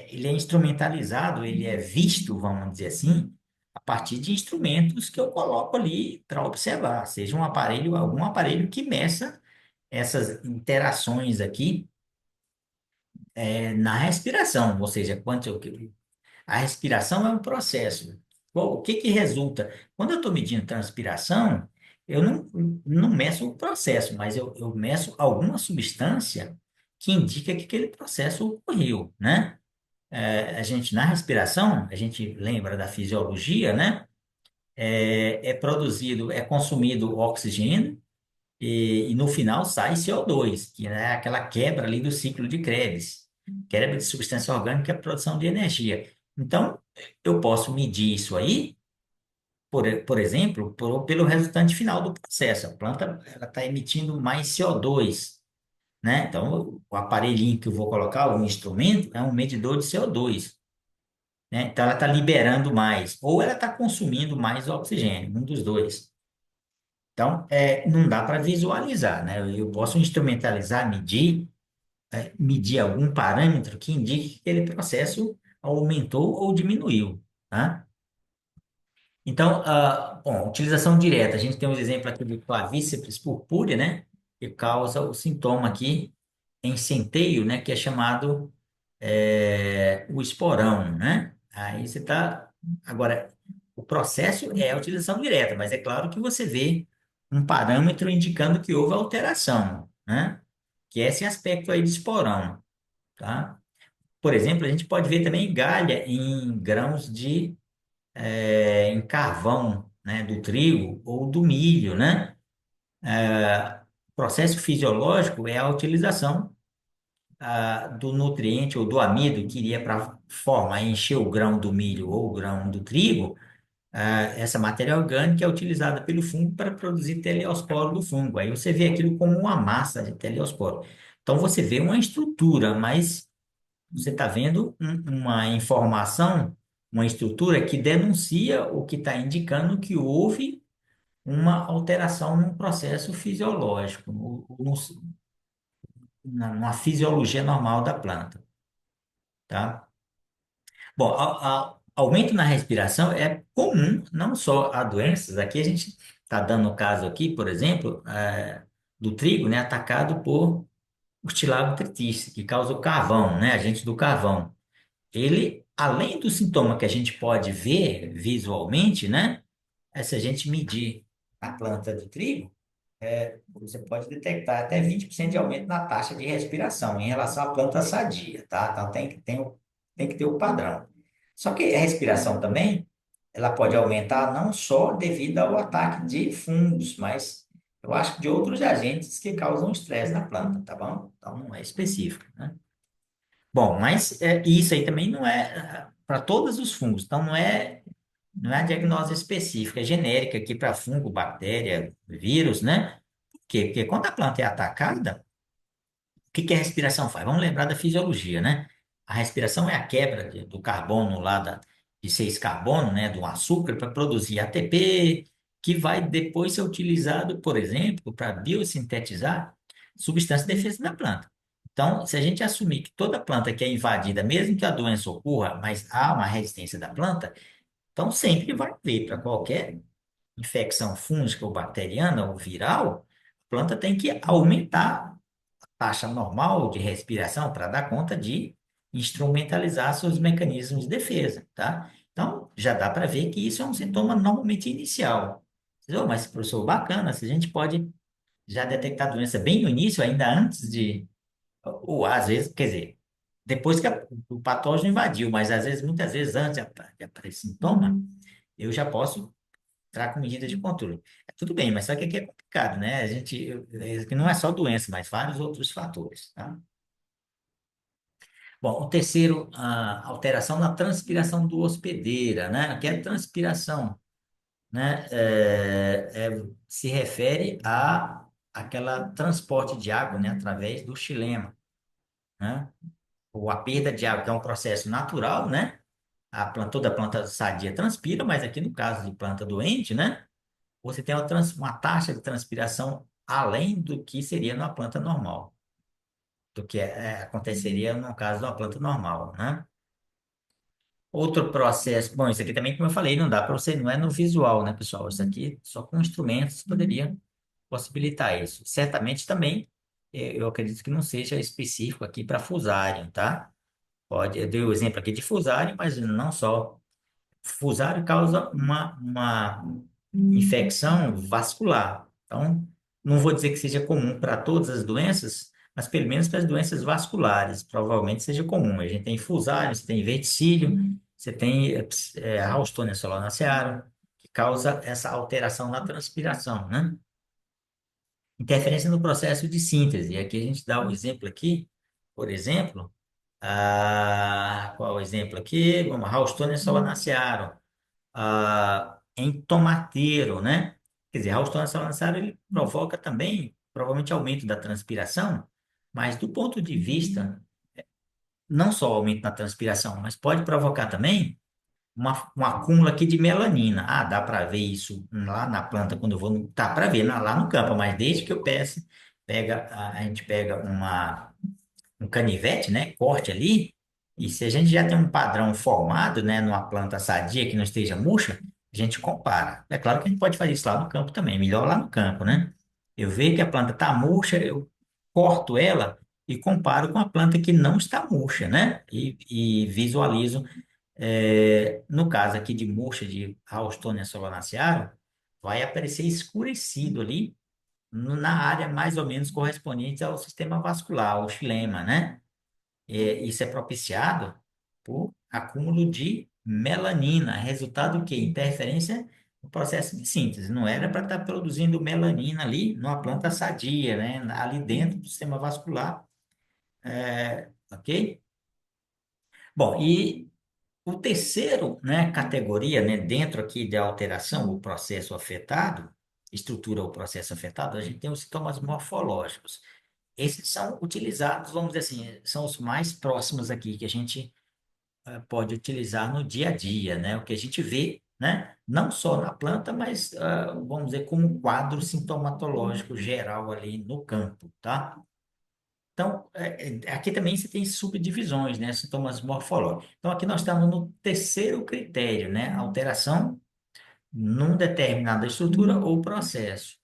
S1: ele é instrumentalizado, ele é visto, vamos dizer assim, a partir de instrumentos que eu coloco ali para observar, seja um aparelho, algum aparelho que meça essas interações aqui, na respiração, ou seja, a respiração é um processo. Bom, o que que resulta? Quando eu estou medindo transpiração, eu não meço o processo, mas eu meço alguma substância que indica que aquele processo ocorreu, né? A gente, na respiração, a gente lembra da fisiologia, né? É produzido, é consumido oxigênio e no final sai CO2, que é aquela quebra ali do ciclo de Krebs, quebra de substância orgânica e a produção de energia. Então, eu posso medir isso aí, por exemplo, pelo resultante final do processo. A planta ela está emitindo mais CO2, né? Então, o aparelhinho que eu vou colocar, o instrumento, é um medidor de CO2, né? Então, ela está liberando mais, ou ela está consumindo mais oxigênio, um dos dois. Então, não dá para visualizar, né? Eu posso instrumentalizar, medir algum parâmetro que indique que aquele processo aumentou ou diminuiu, tá? Então, bom, utilização direta. A gente tem um exemplo aqui do clavíceps purpúrea, né? Que causa o sintoma aqui em centeio, né? Que é chamado o esporão, né? Aí você está. Agora, o processo é a utilização direta, mas é claro que você vê um parâmetro indicando que houve alteração, né? Que é esse aspecto aí de esporão, tá? Por exemplo, a gente pode ver também galha em grãos em carvão, né? Do trigo ou do milho, né? O processo fisiológico é a utilização do nutriente ou do amido que iria para formar, encher o grão do milho ou o grão do trigo, essa matéria orgânica é utilizada pelo fungo para produzir teleosporo do fungo. Aí você vê aquilo como uma massa de teleosporo. Então você vê uma estrutura, mas você está vendo uma informação, uma estrutura que denuncia o que está indicando que houve uma alteração no processo fisiológico, numa fisiologia normal da planta, tá? Bom, aumento na respiração é comum, não só a doenças. Aqui a gente está dando o caso aqui, por exemplo, do trigo, né, atacado por Urtilago que causa o carvão, né, agente do carvão. Ele, além do sintoma que a gente pode ver visualmente, né, se a gente medir a planta do trigo, você pode detectar até 20% de aumento na taxa de respiração em relação à planta sadia, tá? Então tem que ter o padrão. Só que a respiração também, ela pode aumentar não só devido ao ataque de fungos, mas eu acho que de outros agentes que causam estresse na planta, tá bom? Então não é específico, né? Bom, mas isso aí também não é para todos os fungos, então não é a diagnose específica, é genérica aqui para fungo, bactéria, vírus, né? Por quê? Porque quando a planta é atacada, o que que a respiração faz? Vamos lembrar da fisiologia, né? A respiração é a quebra do carbono lá de 6 carbono, né? Do açúcar para produzir ATP, que vai depois ser utilizado, por exemplo, para biosintetizar substância de defesa da planta. Então, se a gente assumir que toda planta que é invadida, mesmo que a doença ocorra, mas há uma resistência da planta, então sempre vai haver para qualquer infecção fúngica ou bacteriana ou viral, a planta tem que aumentar a taxa normal de respiração para dar conta de instrumentalizar seus mecanismos de defesa, tá? Então, já dá para ver que isso é um sintoma normalmente inicial. Entendeu? Mas, professor, bacana, se a gente pode já detectar a doença bem no início, ainda antes ou às vezes, quer dizer, depois que o patógeno invadiu, mas às vezes, muitas vezes antes de aparecer sintoma, eu já posso entrar com medidas de controle. Tudo bem, mas só que aqui é complicado, né? Que não é só doença, mas vários outros fatores, tá? Bom, o terceiro, a alteração na transpiração do hospedeira, né? Que é transpiração, né? Se refere a aquela transporte de água, né, através do xilema, né? Ou a perda de água, que é um processo natural, né? Toda planta sadia transpira, mas aqui no caso de planta doente, né? Você tem uma taxa de transpiração além do que seria numa planta normal, do que aconteceria no caso de uma planta normal, né? Outro processo, bom, isso aqui também, como eu falei, não dá para você, não é no visual, né, pessoal? Isso aqui só com instrumentos poderia possibilitar isso. Certamente também, eu acredito que não seja específico aqui para fusário, tá? Pode, eu dei o exemplo aqui de fusário, mas não só. Fusário causa uma infecção vascular. Então, não vou dizer que seja comum para todas as doenças, mas pelo menos para as doenças vasculares, provavelmente seja comum. A gente tem fusário, você tem verticílio, você tem Ralstonia solanacearum, que causa essa alteração na transpiração, né? Interferência no processo de síntese. E aqui a gente dá um exemplo aqui, por exemplo, qual é o exemplo aqui? Vamos, Ralstonia solanacearum, em tomateiro, né? Quer dizer, Ralstonia solanacearum ele provoca também, provavelmente, aumento da transpiração, mas do ponto de vista, não só aumento na transpiração, mas pode provocar também um acúmulo aqui de melanina. Ah, dá para ver isso lá na planta quando eu vou. Dá para ver lá no campo, mas desde que eu peço, a gente pega um canivete, né? Corte ali. E se a gente já tem um padrão formado, né, numa planta sadia que não esteja murcha, a gente compara. É claro que a gente pode fazer isso lá no campo também, melhor lá no campo, né? Eu vejo que a planta está murcha, eu corto ela e comparo com a planta que não está murcha, né? E visualizo, no caso aqui de murcha de Ralstonia solanacearum, vai aparecer escurecido ali na área mais ou menos correspondente ao sistema vascular, ao xilema, né? Isso é propiciado por acúmulo de melanina, resultado que interferência no processo de síntese. Não era para estar produzindo melanina ali numa planta sadia, né? Ali dentro do sistema vascular, ok? Bom, e o terceiro, né, categoria, né, dentro aqui da alteração, o processo afetado, estrutura ou processo afetado, a gente tem os sintomas morfológicos. Esses são utilizados, vamos dizer assim, são os mais próximos aqui que a gente pode utilizar no dia a dia, né? O que a gente vê, né? Não só na planta, mas vamos dizer como um quadro sintomatológico geral ali no campo, tá? Então, aqui também você tem subdivisões, né? Sintomas morfológicos. Então, aqui nós estamos no terceiro critério, né? Alteração num determinada estrutura ou processo.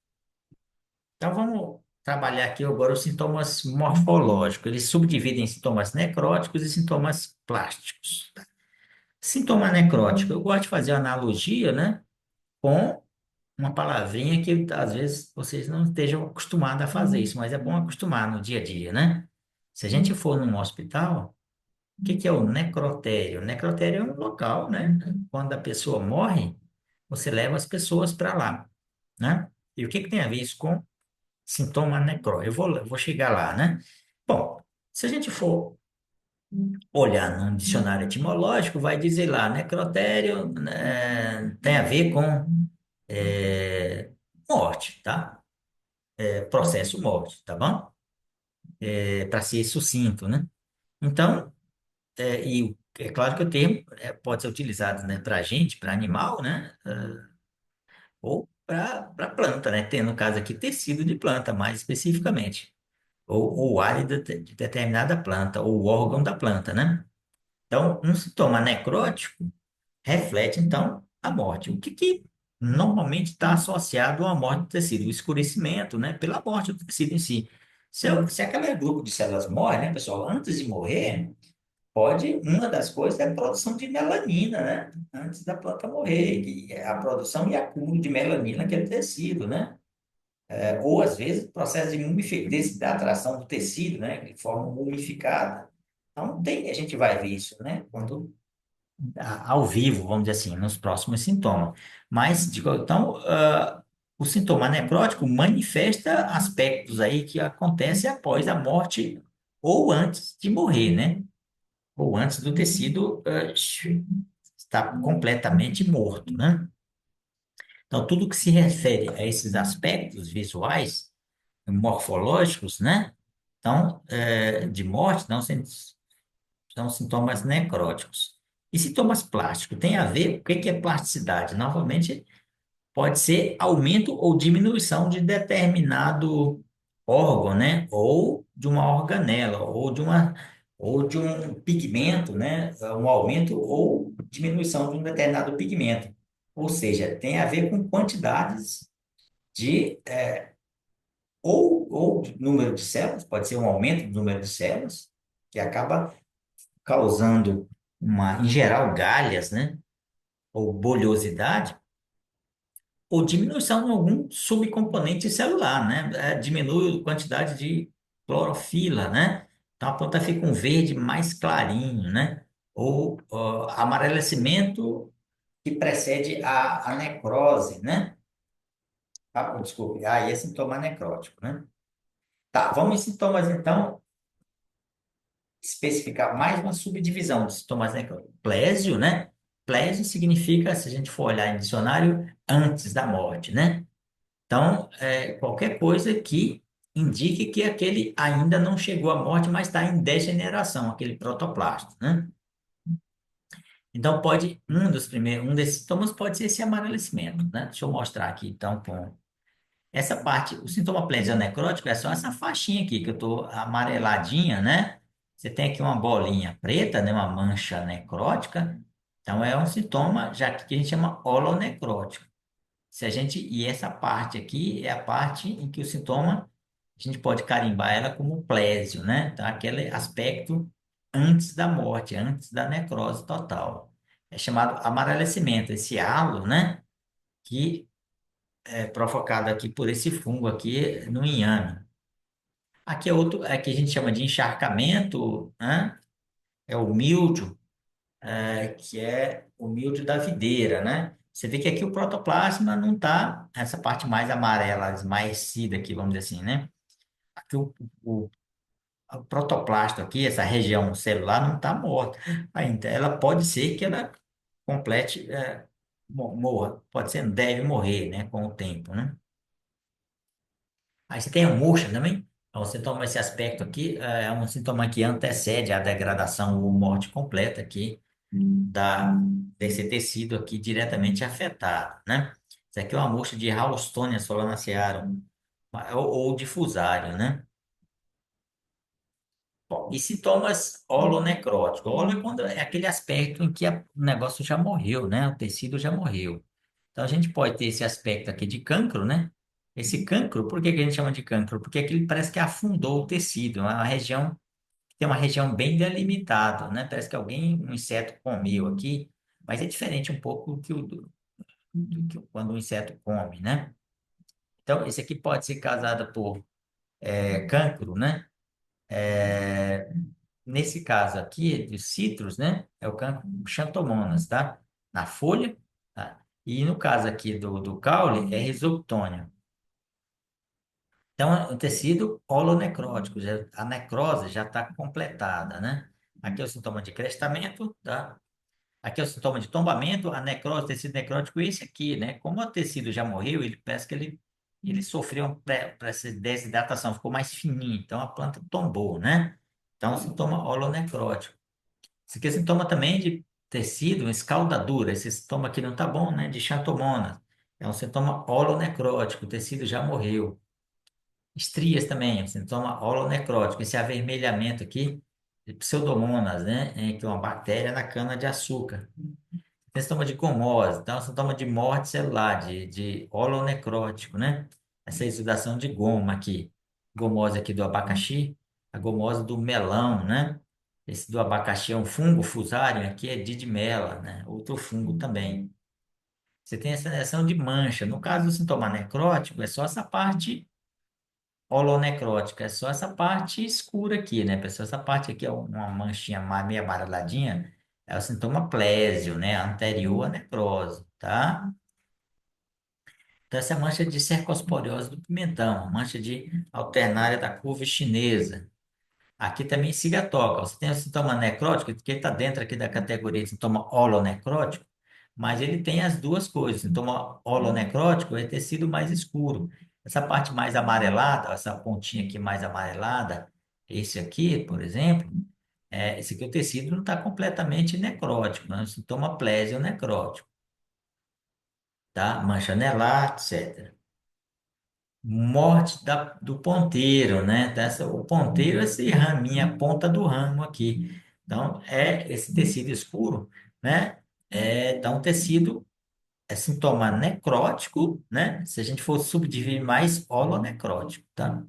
S1: Então, vamos trabalhar aqui agora os sintomas morfológicos. Eles subdividem em sintomas necróticos e sintomas plásticos. Sintoma necrótico, eu gosto de fazer analogia, né, com uma palavrinha que às vezes vocês não estejam acostumados a fazer isso, mas é bom acostumar no dia a dia, né? Se a gente for num hospital, o que que é o necrotério? O necrotério é um local, né? Quando a pessoa morre, você leva as pessoas para lá, né? E o que que tem a ver isso com sintoma necrótico? Eu vou chegar lá, né? Bom, se a gente for olhar no dicionário etimológico, vai dizer lá, necrotério, tem a ver com morte, tá? Processo morte, tá bom? Para ser sucinto, né? Então, e é claro que o termo pode ser utilizado, né, para gente, para animal, né? Ou para planta, né? Tem, no caso aqui, tecido de planta, mais especificamente. Ou área de determinada planta, ou órgão da planta, né? Então, um sintoma necrótico reflete, então, a morte. O que que normalmente está associado à morte do tecido? O escurecimento, né? Pela morte do tecido em si. Se aquele grupo de células morre, né, pessoal? Antes de morrer, uma das coisas é a produção de melanina, né? Antes da planta morrer, que é a produção e acúmulo de melanina naquele tecido, né? Ou, às vezes, o processo de desidratação do tecido, né? De forma mumificada. Então, a gente vai ver isso, né? Quando ao vivo, vamos dizer assim, nos próximos sintomas. Mas, então, o sintoma necrótico manifesta aspectos aí que acontecem após a morte ou antes de morrer, né? Ou antes do tecido estar completamente morto, né? Então, tudo que se refere a esses aspectos visuais morfológicos, né? Então, de morte, não são sintomas necróticos. E sintomas plásticos, tem a ver, o que que é plasticidade? Novamente, pode ser aumento ou diminuição de determinado órgão, né? Ou de uma organela, ou de um pigmento, né? Um aumento ou diminuição de um determinado pigmento. Ou seja, tem a ver com quantidades de, ou de número de células, pode ser um aumento do número de células, que acaba causando em geral, galhas, né? Ou bolhosidade, ou diminuição de algum subcomponente celular, né? Diminui a quantidade de clorofila, né? Então a planta fica um verde mais clarinho, né? Ou amarelecimento que precede a necrose, né? Desculpe, aí é sintoma necrótico, né? Tá, vamos em sintomas então, especificar mais uma subdivisão de sintomas necróticos. Plésio, né? Plésio significa, se a gente for olhar em dicionário, antes da morte, né? Então, qualquer coisa que indique que aquele ainda não chegou à morte, mas está em degeneração, aquele protoplasto, né? Então, um desses sintomas pode ser esse amarelecimento, né? Deixa eu mostrar aqui, então, com essa parte, o sintoma plesionecrótico é só essa faixinha aqui, que eu estou amareladinha, né? Você tem aqui uma bolinha preta, né? Uma mancha necrótica. Então, é um sintoma, já que a gente chama holonecrótico. E essa parte aqui é a parte em que o sintoma, a gente pode carimbar ela como plésio, né? Então, aquele aspecto antes da morte, antes da necrose total. É chamado amarelecimento, esse halo, né? Que é provocado aqui por esse fungo aqui no inhame. Aqui é outro, que a gente chama de encharcamento, né? É o míldio, que é o míldio da videira, né? Você vê que aqui o protoplasma não está, essa parte mais amarela, esmaecida aqui, vamos dizer assim, né? Aqui o, o protoplasto aqui, essa região celular não está morta ainda. Ela pode ser que ela complete, morra, pode ser, deve morrer, né? Com o tempo, né? Aí você tem a murcha também. É um sintoma, esse aspecto aqui é um sintoma que antecede a degradação ou morte completa aqui desse tecido aqui diretamente afetado, né? Isso aqui é uma murcha de Ralstonia solanacearum ou de Fusarium, né? Bom, e sintomas holonecróticos. Holo é quando é aquele aspecto em que o negócio já morreu, né? O tecido já morreu. Então a gente pode ter esse aspecto aqui de cancro, né? Esse cancro, por que que a gente chama de cancro? Porque aquele parece que afundou o tecido, é uma região, tem uma região bem delimitada, né? Parece que um inseto comeu aqui, mas é diferente um pouco do que quando o inseto come, né? Então, esse aqui pode ser causado por cancro, né? É, nesse caso aqui, de citros, né? É o cancro Xanthomonas, tá? Na folha, tá? E no caso aqui do caule, é Rhizoctonium. Então, é um tecido holonecrótico, a necrose já está completada, né? Aqui é o sintoma de crestamento, tá? Aqui é o sintoma de tombamento, a necrose, tecido necrótico, esse aqui, né? Como o tecido já morreu, ele parece que ele sofreu essa desidratação, ficou mais fininho, então a planta tombou, né? Então, é um sintoma holonecrótico. Esse aqui é sintoma também de tecido, escaldadura, esse sintoma aqui não está bom, né? De Xanthomonas, é um sintoma holonecrótico, o tecido já morreu. Estrias também, sintoma holonecrótico, esse avermelhamento aqui de pseudomonas, né? Que é uma bactéria na cana-de-açúcar. Tem sintoma de gomose, então, sintoma de morte celular, de holonecrótico, né? Essa exudação de goma aqui. Gomose aqui do abacaxi, a gomose do melão, né? Esse do abacaxi é um fungo, Fusarium, aqui é didimela, né? Outro fungo também. Você tem essa reação de mancha. No caso do sintoma necrótico, é só essa parte holonecrótica, é só essa parte escura aqui, né, pessoal? Essa parte aqui é uma manchinha meio amareladinha, é o sintoma plésio, né, anterior à necrose, tá? Então, essa é a mancha de cercosporiose do pimentão, a mancha de alternária da couve chinesa. Aqui também sigatoca. Você tem o sintoma necrótico, que está dentro aqui da categoria de sintoma holonecrótico, mas ele tem as duas coisas. Sintoma holonecrótico é tecido mais escuro. Essa parte mais amarelada, essa pontinha aqui mais amarelada, esse aqui, por exemplo, esse aqui o tecido não está completamente necrótico, né? Sintoma plésio necrótico, tá? Mancha anelar, etc. Morte do ponteiro, né? O ponteiro é esse raminho, a ponta do ramo aqui. Então, é esse tecido escuro, né? Tá um tecido, sintoma necrótico, né? Se a gente for subdividir mais, holonecrótico, tá?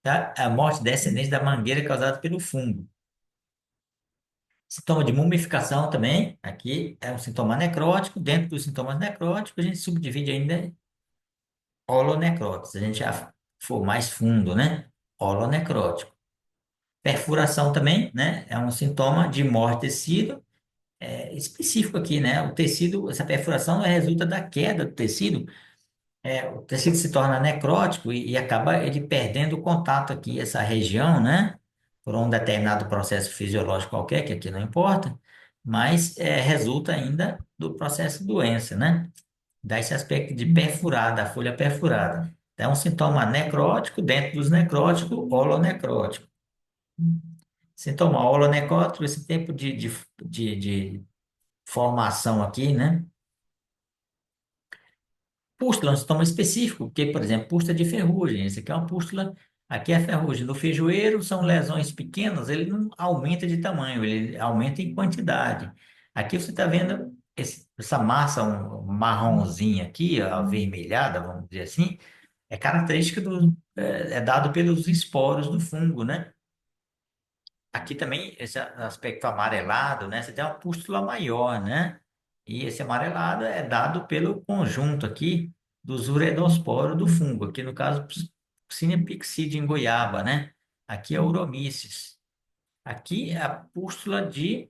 S1: Tá? A morte descendente da mangueira causada pelo fungo. Sintoma de mumificação também, aqui é um sintoma necrótico. Dentro dos sintomas necróticos, a gente subdivide ainda holonecróticos. Se a gente já for mais fundo, né? Holonecrótico. Perfuração também, né? É um sintoma de morte de tecido, específico aqui, né? O tecido, essa perfuração resulta da queda do tecido. O tecido se torna necrótico e acaba ele perdendo o contato aqui, essa região, né? Por um determinado processo fisiológico qualquer, que aqui não importa, mas resulta ainda do processo de doença, né? Dá esse aspecto de perfurada, a folha perfurada. Então, é um sintoma necrótico, dentro dos necróticos, holonecrótico. Sintoma holonecrótico, esse tempo de formação aqui, né? Pústula é um sintoma específico, porque, por exemplo, pústula de ferrugem. Esse aqui é uma pústula, aqui é a ferrugem do feijoeiro, são lesões pequenas, ele não aumenta de tamanho, ele aumenta em quantidade. Aqui você está vendo essa massa marronzinha aqui, ó, avermelhada, vamos dizer assim, é característica é dado pelos esporos do fungo, né? Aqui também, esse aspecto amarelado, né? Você tem uma pústula maior, né? E esse amarelado é dado pelo conjunto aqui dos uredosporos do fungo. Aqui, no caso, Psinia em goiaba, né? Aqui é Uromyces. Aqui é a pústula de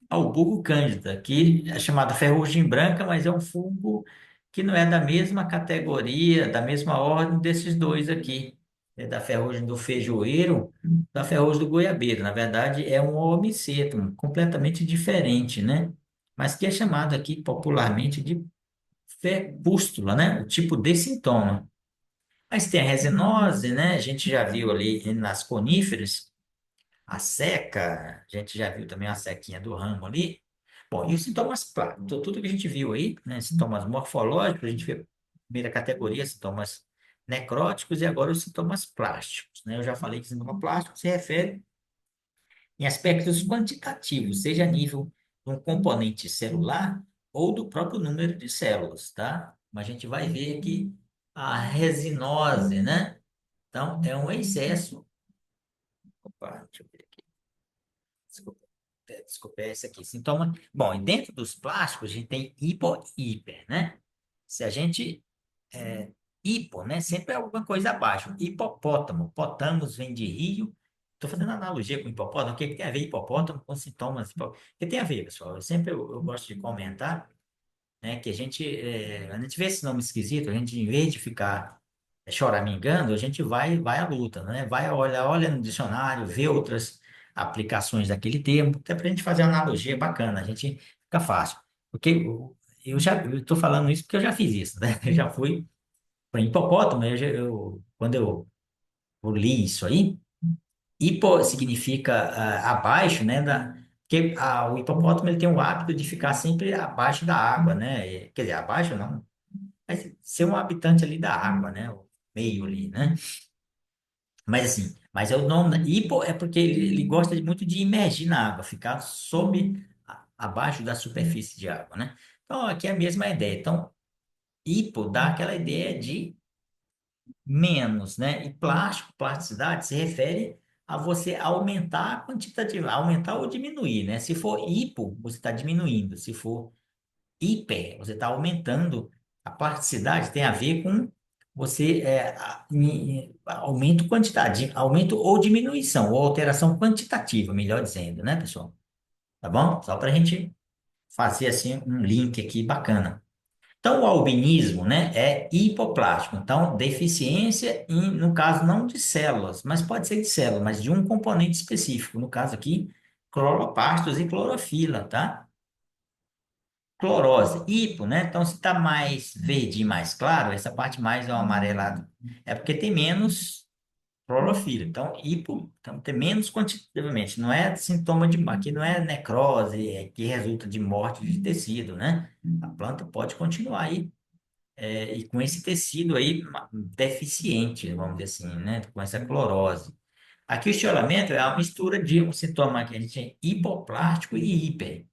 S1: Albulgo cândida, que é chamada ferrugem branca, mas é um fungo que não é da mesma categoria, da mesma ordem desses dois aqui. É da ferrugem do feijoeiro, da ferrugem do goiabeiro. Na verdade, é um homicetum, completamente diferente, né? Mas que é chamado aqui popularmente de pústula, né? O tipo de sintoma. Mas tem a resinose, né? A gente já viu ali nas coníferas, a seca, a gente já viu também a sequinha do ramo ali. Bom, e os sintomas, claro, tudo que a gente viu aí, né? Sintomas morfológicos, a gente vê a primeira categoria, sintomas necróticos, e agora os sintomas plásticos, né? Eu já falei que sintoma plástico se refere em aspectos quantitativos, seja a nível de um componente celular ou do próprio número de células, tá? Mas a gente vai ver aqui a resinose, né? Então, é um excesso. Opa, deixa eu ver aqui. Desculpa. Desculpa, é esse aqui. Sintoma. Bom, e dentro dos plásticos, a gente tem hipo e hiper, né? Se a gente. Hipo, né? Sempre é alguma coisa abaixo. Hipopótamo. Potamos vem de rio. Estou fazendo analogia com hipopótamo. O que que tem a ver hipopótamo com sintomas? O que tem a ver, pessoal? Eu gosto de comentar, né? Que a gente vê esse nome esquisito, a gente, em vez de ficar choramingando, a gente vai à luta, né? Vai olha no dicionário, vê outras aplicações daquele termo, até para a gente fazer uma analogia bacana, a gente fica fácil. Porque eu estou falando isso porque eu já fiz isso, né? Eu já fui para hipopótamo, quando eu li isso aí, hipo significa abaixo, né? Porque o hipopótamo ele tem o hábito de ficar sempre abaixo da água, né? Quer dizer, abaixo não, mas ser um habitante ali da água, né? O meio ali, né? Mas assim, mas é o nome, hipo é porque ele gosta muito de imergir na água, ficar abaixo da superfície de água, né? Então, aqui é a mesma ideia. Então, hipo dá aquela ideia de menos, né? E plasticidade se refere a você aumentar a quantitativa, aumentar ou diminuir, né? Se for hipo, você está diminuindo. Se for hiper, você está aumentando. A plasticidade tem a ver com você aumento quantitativo, aumento ou diminuição, ou alteração quantitativa, melhor dizendo, né, pessoal? Tá bom? Só para a gente fazer assim um link aqui bacana. Então, o albinismo, né, é hipoplástico. Então, deficiência no caso não de células, mas pode ser de célula, mas de um componente específico. No caso aqui, cloroplastos e clorofila, tá? clorose, hipo, né? Então, se está mais verdinho, mais claro, essa parte mais é o amarelado, é porque tem menos clorofila. Então, hipo, então tem menos quantitativamente. Não é sintoma de, aqui não é necrose, é que resulta de morte de tecido, né? A planta pode continuar aí, e com esse tecido aí deficiente, vamos dizer assim, né? Com essa clorose. Aqui o estiolamento é uma mistura de um sintoma que a gente tem hipoplástico e hiper.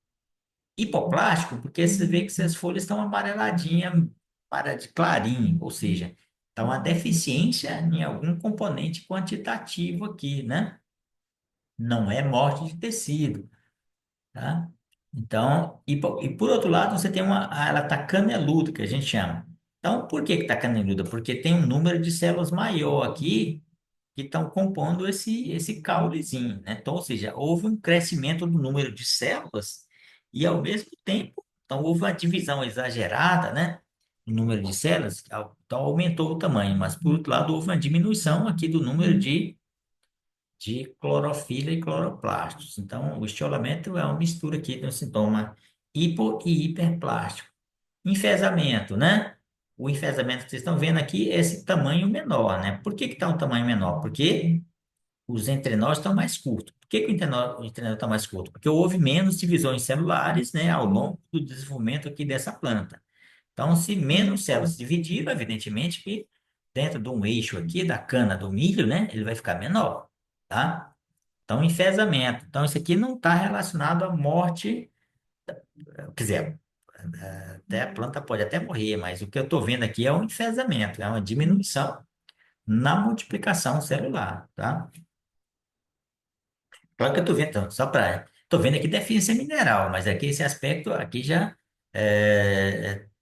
S1: Hipoplástico, porque você vê que essas folhas estão amareladinhas, para de clarinho, ou seja, está uma deficiência em algum componente quantitativo aqui, né? Não é morte de tecido, tá? Então, e por outro lado, você tem ela está caneluda, que a gente chama. Então, por que que está caneluda? Porque tem um número de células maior aqui que estão compondo esse caulezinho, né? Então, ou seja, houve um crescimento do número de células e, ao mesmo tempo, então houve uma divisão exagerada, né? No número de células, então aumentou o tamanho, mas, por outro lado, houve uma diminuição aqui do número de clorofila e cloroplastos. Então, o estiolamento é uma mistura aqui de um sintoma hipo e hiperplástico. Enfesamento, né? O enfesamento que vocês estão vendo aqui é esse tamanho menor, né? Por que que está um tamanho menor? Porque os entrenós estão mais curtos. Por que que o entrenó está mais curto? Porque houve menos divisões celulares, né, ao longo do desenvolvimento aqui dessa planta. Então, se menos células se dividiram, evidentemente que dentro de um eixo aqui da cana do milho, né, ele vai ficar menor, tá? Então, enfesamento. Então, isso aqui não está relacionado à morte, quer dizer, até a planta pode até morrer, mas o que eu estou vendo aqui é um enfesamento, é uma diminuição na multiplicação celular, tá? Claro que eu tô vendo, então, só para. Tô vendo aqui deficiência mineral, mas aqui esse aspecto aqui já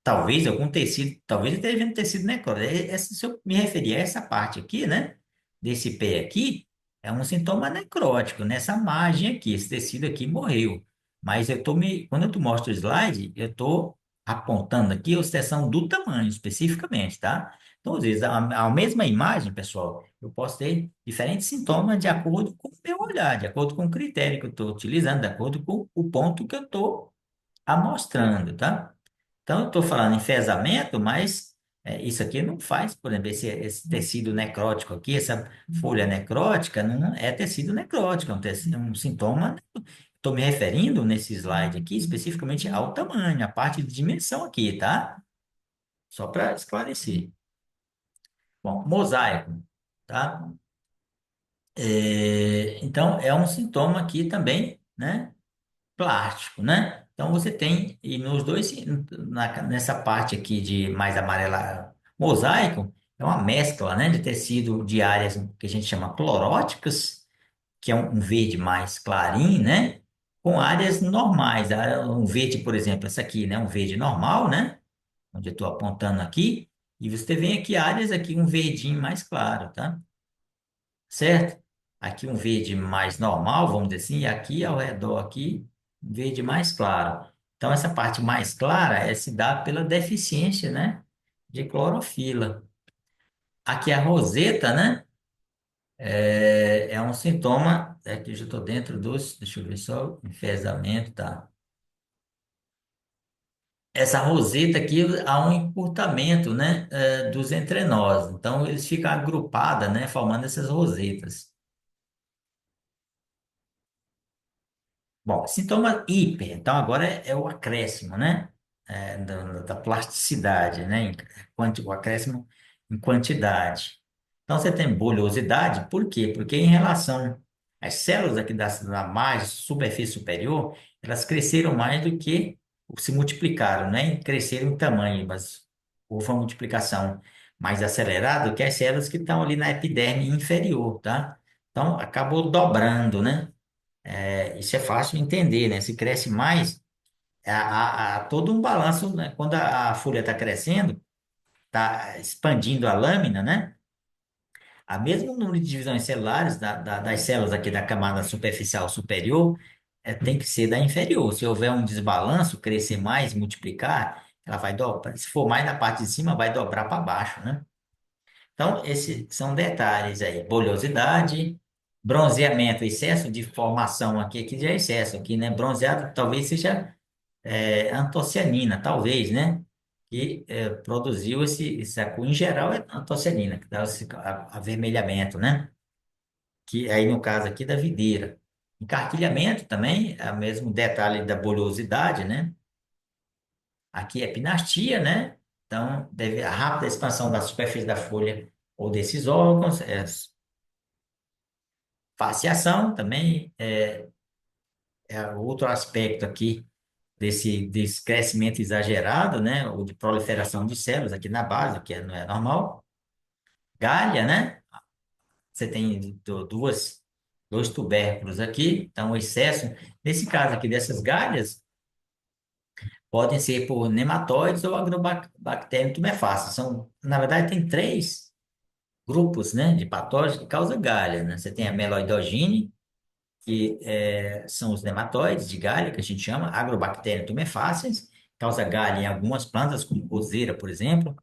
S1: talvez algum tecido, talvez eu esteja vendo tecido necrótico. Se eu me referir a essa parte aqui, né? Desse pé aqui, é um sintoma necrótico, nessa margem aqui, esse tecido aqui morreu. Mas quando eu te mostro o slide, eu tô apontando aqui a extensão do tamanho especificamente, tá? Então, às vezes, a mesma imagem, pessoal, eu posso ter diferentes sintomas de acordo com o meu olhar, de acordo com o critério que eu estou utilizando, de acordo com o ponto que eu estou amostrando, tá? Então, eu estou falando em fezamento, mas isso aqui não faz, por exemplo, esse tecido necrótico aqui, essa folha necrótica, não é tecido necrótico, é um sintoma. Estou me referindo nesse slide aqui especificamente ao tamanho, a parte de dimensão aqui, tá? Só para esclarecer. Bom, mosaico, tá? Então, é um sintoma aqui também, né? Plástico, né? Então, você tem, e nos dois, nessa parte aqui de mais amarela, mosaico, é uma mescla, né? De tecido de áreas que a gente chama cloróticas, que é um verde mais clarinho, né? Com áreas normais, um verde, por exemplo, essa aqui, né? Um verde normal, né? Onde eu estou apontando aqui, e você vem aqui áreas aqui, um verdinho mais claro, tá? Certo? Aqui um verde mais normal, vamos dizer assim, e aqui ao redor aqui, um verde mais claro. Então, essa parte mais clara se dá pela deficiência, né, de clorofila. Aqui a roseta, né, é um sintoma, que eu já estou dentro deixa eu ver só, enfesamento, tá? Essa roseta aqui há um encurtamento, né, dos entrenós. Então, eles ficam agrupados, né, formando essas rosetas. Bom, sintoma hiper, então agora é o acréscimo, né? Da plasticidade, né? O acréscimo em quantidade. Então você tem bulhosidade, por quê? Porque em relação às células aqui da margem, superfície superior, elas cresceram mais do que se multiplicaram, né? E cresceram em tamanho, mas houve uma multiplicação mais acelerada do que as células que estão ali na epiderme inferior, tá? Então acabou dobrando, né? Isso é fácil de entender, né? Se cresce mais, há todo um balanço, né? Quando a folha está crescendo, está expandindo a lâmina, né? A mesmo número de divisões celulares das células aqui da camada superficial superior tem que ser da inferior. Se houver um desbalanço, crescer mais, multiplicar, ela vai dobrar. Se for mais na parte de cima, vai dobrar para baixo, né? Então, esses são detalhes aí. Bolhosidade, bronzeamento, excesso de formação aqui já é excesso aqui, né? Bronzeado talvez seja antocianina, talvez, né? Que produziu esse em geral é antocianina, que dá esse avermelhamento, né? Que aí no caso aqui da videira. Encarquilhamento também, é o mesmo detalhe da bolhosidade, né? Aqui é pinastia, né? Então, deve a rápida expansão da superfície da folha ou desses órgãos, fasciação também é outro aspecto aqui desse crescimento exagerado, né? Ou de proliferação de células aqui na base, que não é normal. Galha, né? Você tem dois tubérculos aqui, então o excesso, nesse caso aqui dessas galhas, podem ser por nematóides ou agrobacterium tumefaciens. Na verdade, tem três grupos, né, de patógenos que causam galha, né? Você tem a Meloidogene, que são os nematóides de galha, que a gente chama Agrobacterium tumefaciens, causa galha em algumas plantas, como roseira, por exemplo.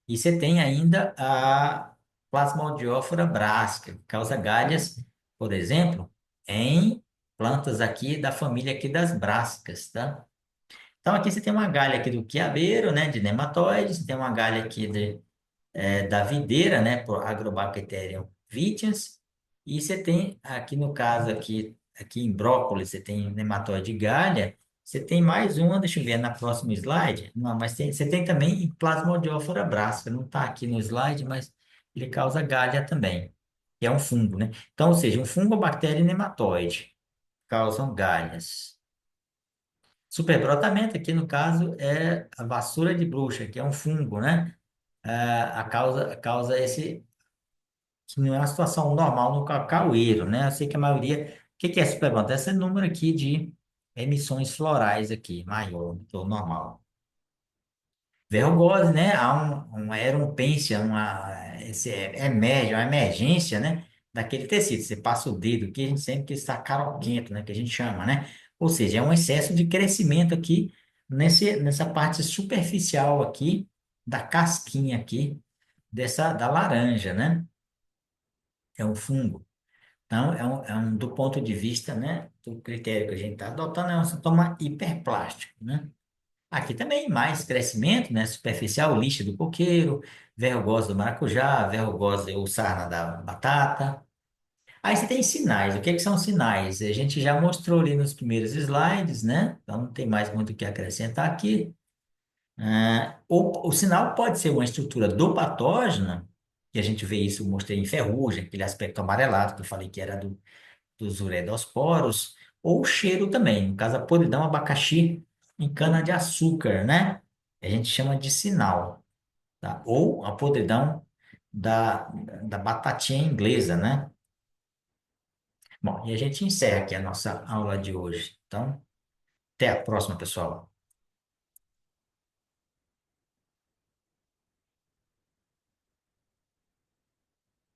S1: E você tem ainda a Plasmodiófora brassica, que causa galhas, por exemplo, em plantas aqui da família aqui das brássicas, tá? Então aqui você tem uma galha aqui do quiabeiro, né, de nematóides, tem uma galha aqui da videira, né, por Agrobacterium vitians, e você tem aqui no caso aqui em brócolis, você tem nematóide galha, você tem mais uma, deixa eu ver, na próxima slide, não, mas você tem também Plasmodiófora brassica, não está aqui no slide, mas ele causa galha também, que é um fungo, né? Então, ou seja, um fungo, bactéria e nematóide causam galhas. Superbrotamento aqui no caso é a vassoura de bruxa, que é um fungo, né? A causa esse que não é uma situação normal no cacaueiro, né? Eu sei que a maioria. O que que é superbonta? Esse número aqui de emissões florais aqui, maior do que o normal. Verrugose, né? Há uma erumpência, uma emergência, né? Daquele tecido. Você passa o dedo aqui, a gente sempre que está caroquento, né? Que a gente chama, né? Ou seja, é um excesso de crescimento aqui nessa parte superficial aqui da casquinha aqui da laranja, né? É um fungo. Então, do ponto de vista, né, do critério que a gente está adotando, é um sintoma hiperplástico, né? Aqui também mais crescimento, né, superficial, lixa do coqueiro, verrugose do maracujá, verrugose ou sarna da batata. Aí você tem sinais. O que que são sinais? A gente já mostrou ali nos primeiros slides, né? Então não tem mais muito o que acrescentar aqui. O sinal pode ser uma estrutura do patógeno, que a gente vê isso, eu mostrei em ferrugem, aquele aspecto amarelado que eu falei que era dos uredosporos, ou o cheiro também, no caso a podridão abacaxi em cana-de-açúcar, né? A gente chama de sinal, tá? Ou a podridão da, da batatinha inglesa, né? Bom, e a gente encerra aqui a nossa aula de hoje. Então, até a próxima, pessoal.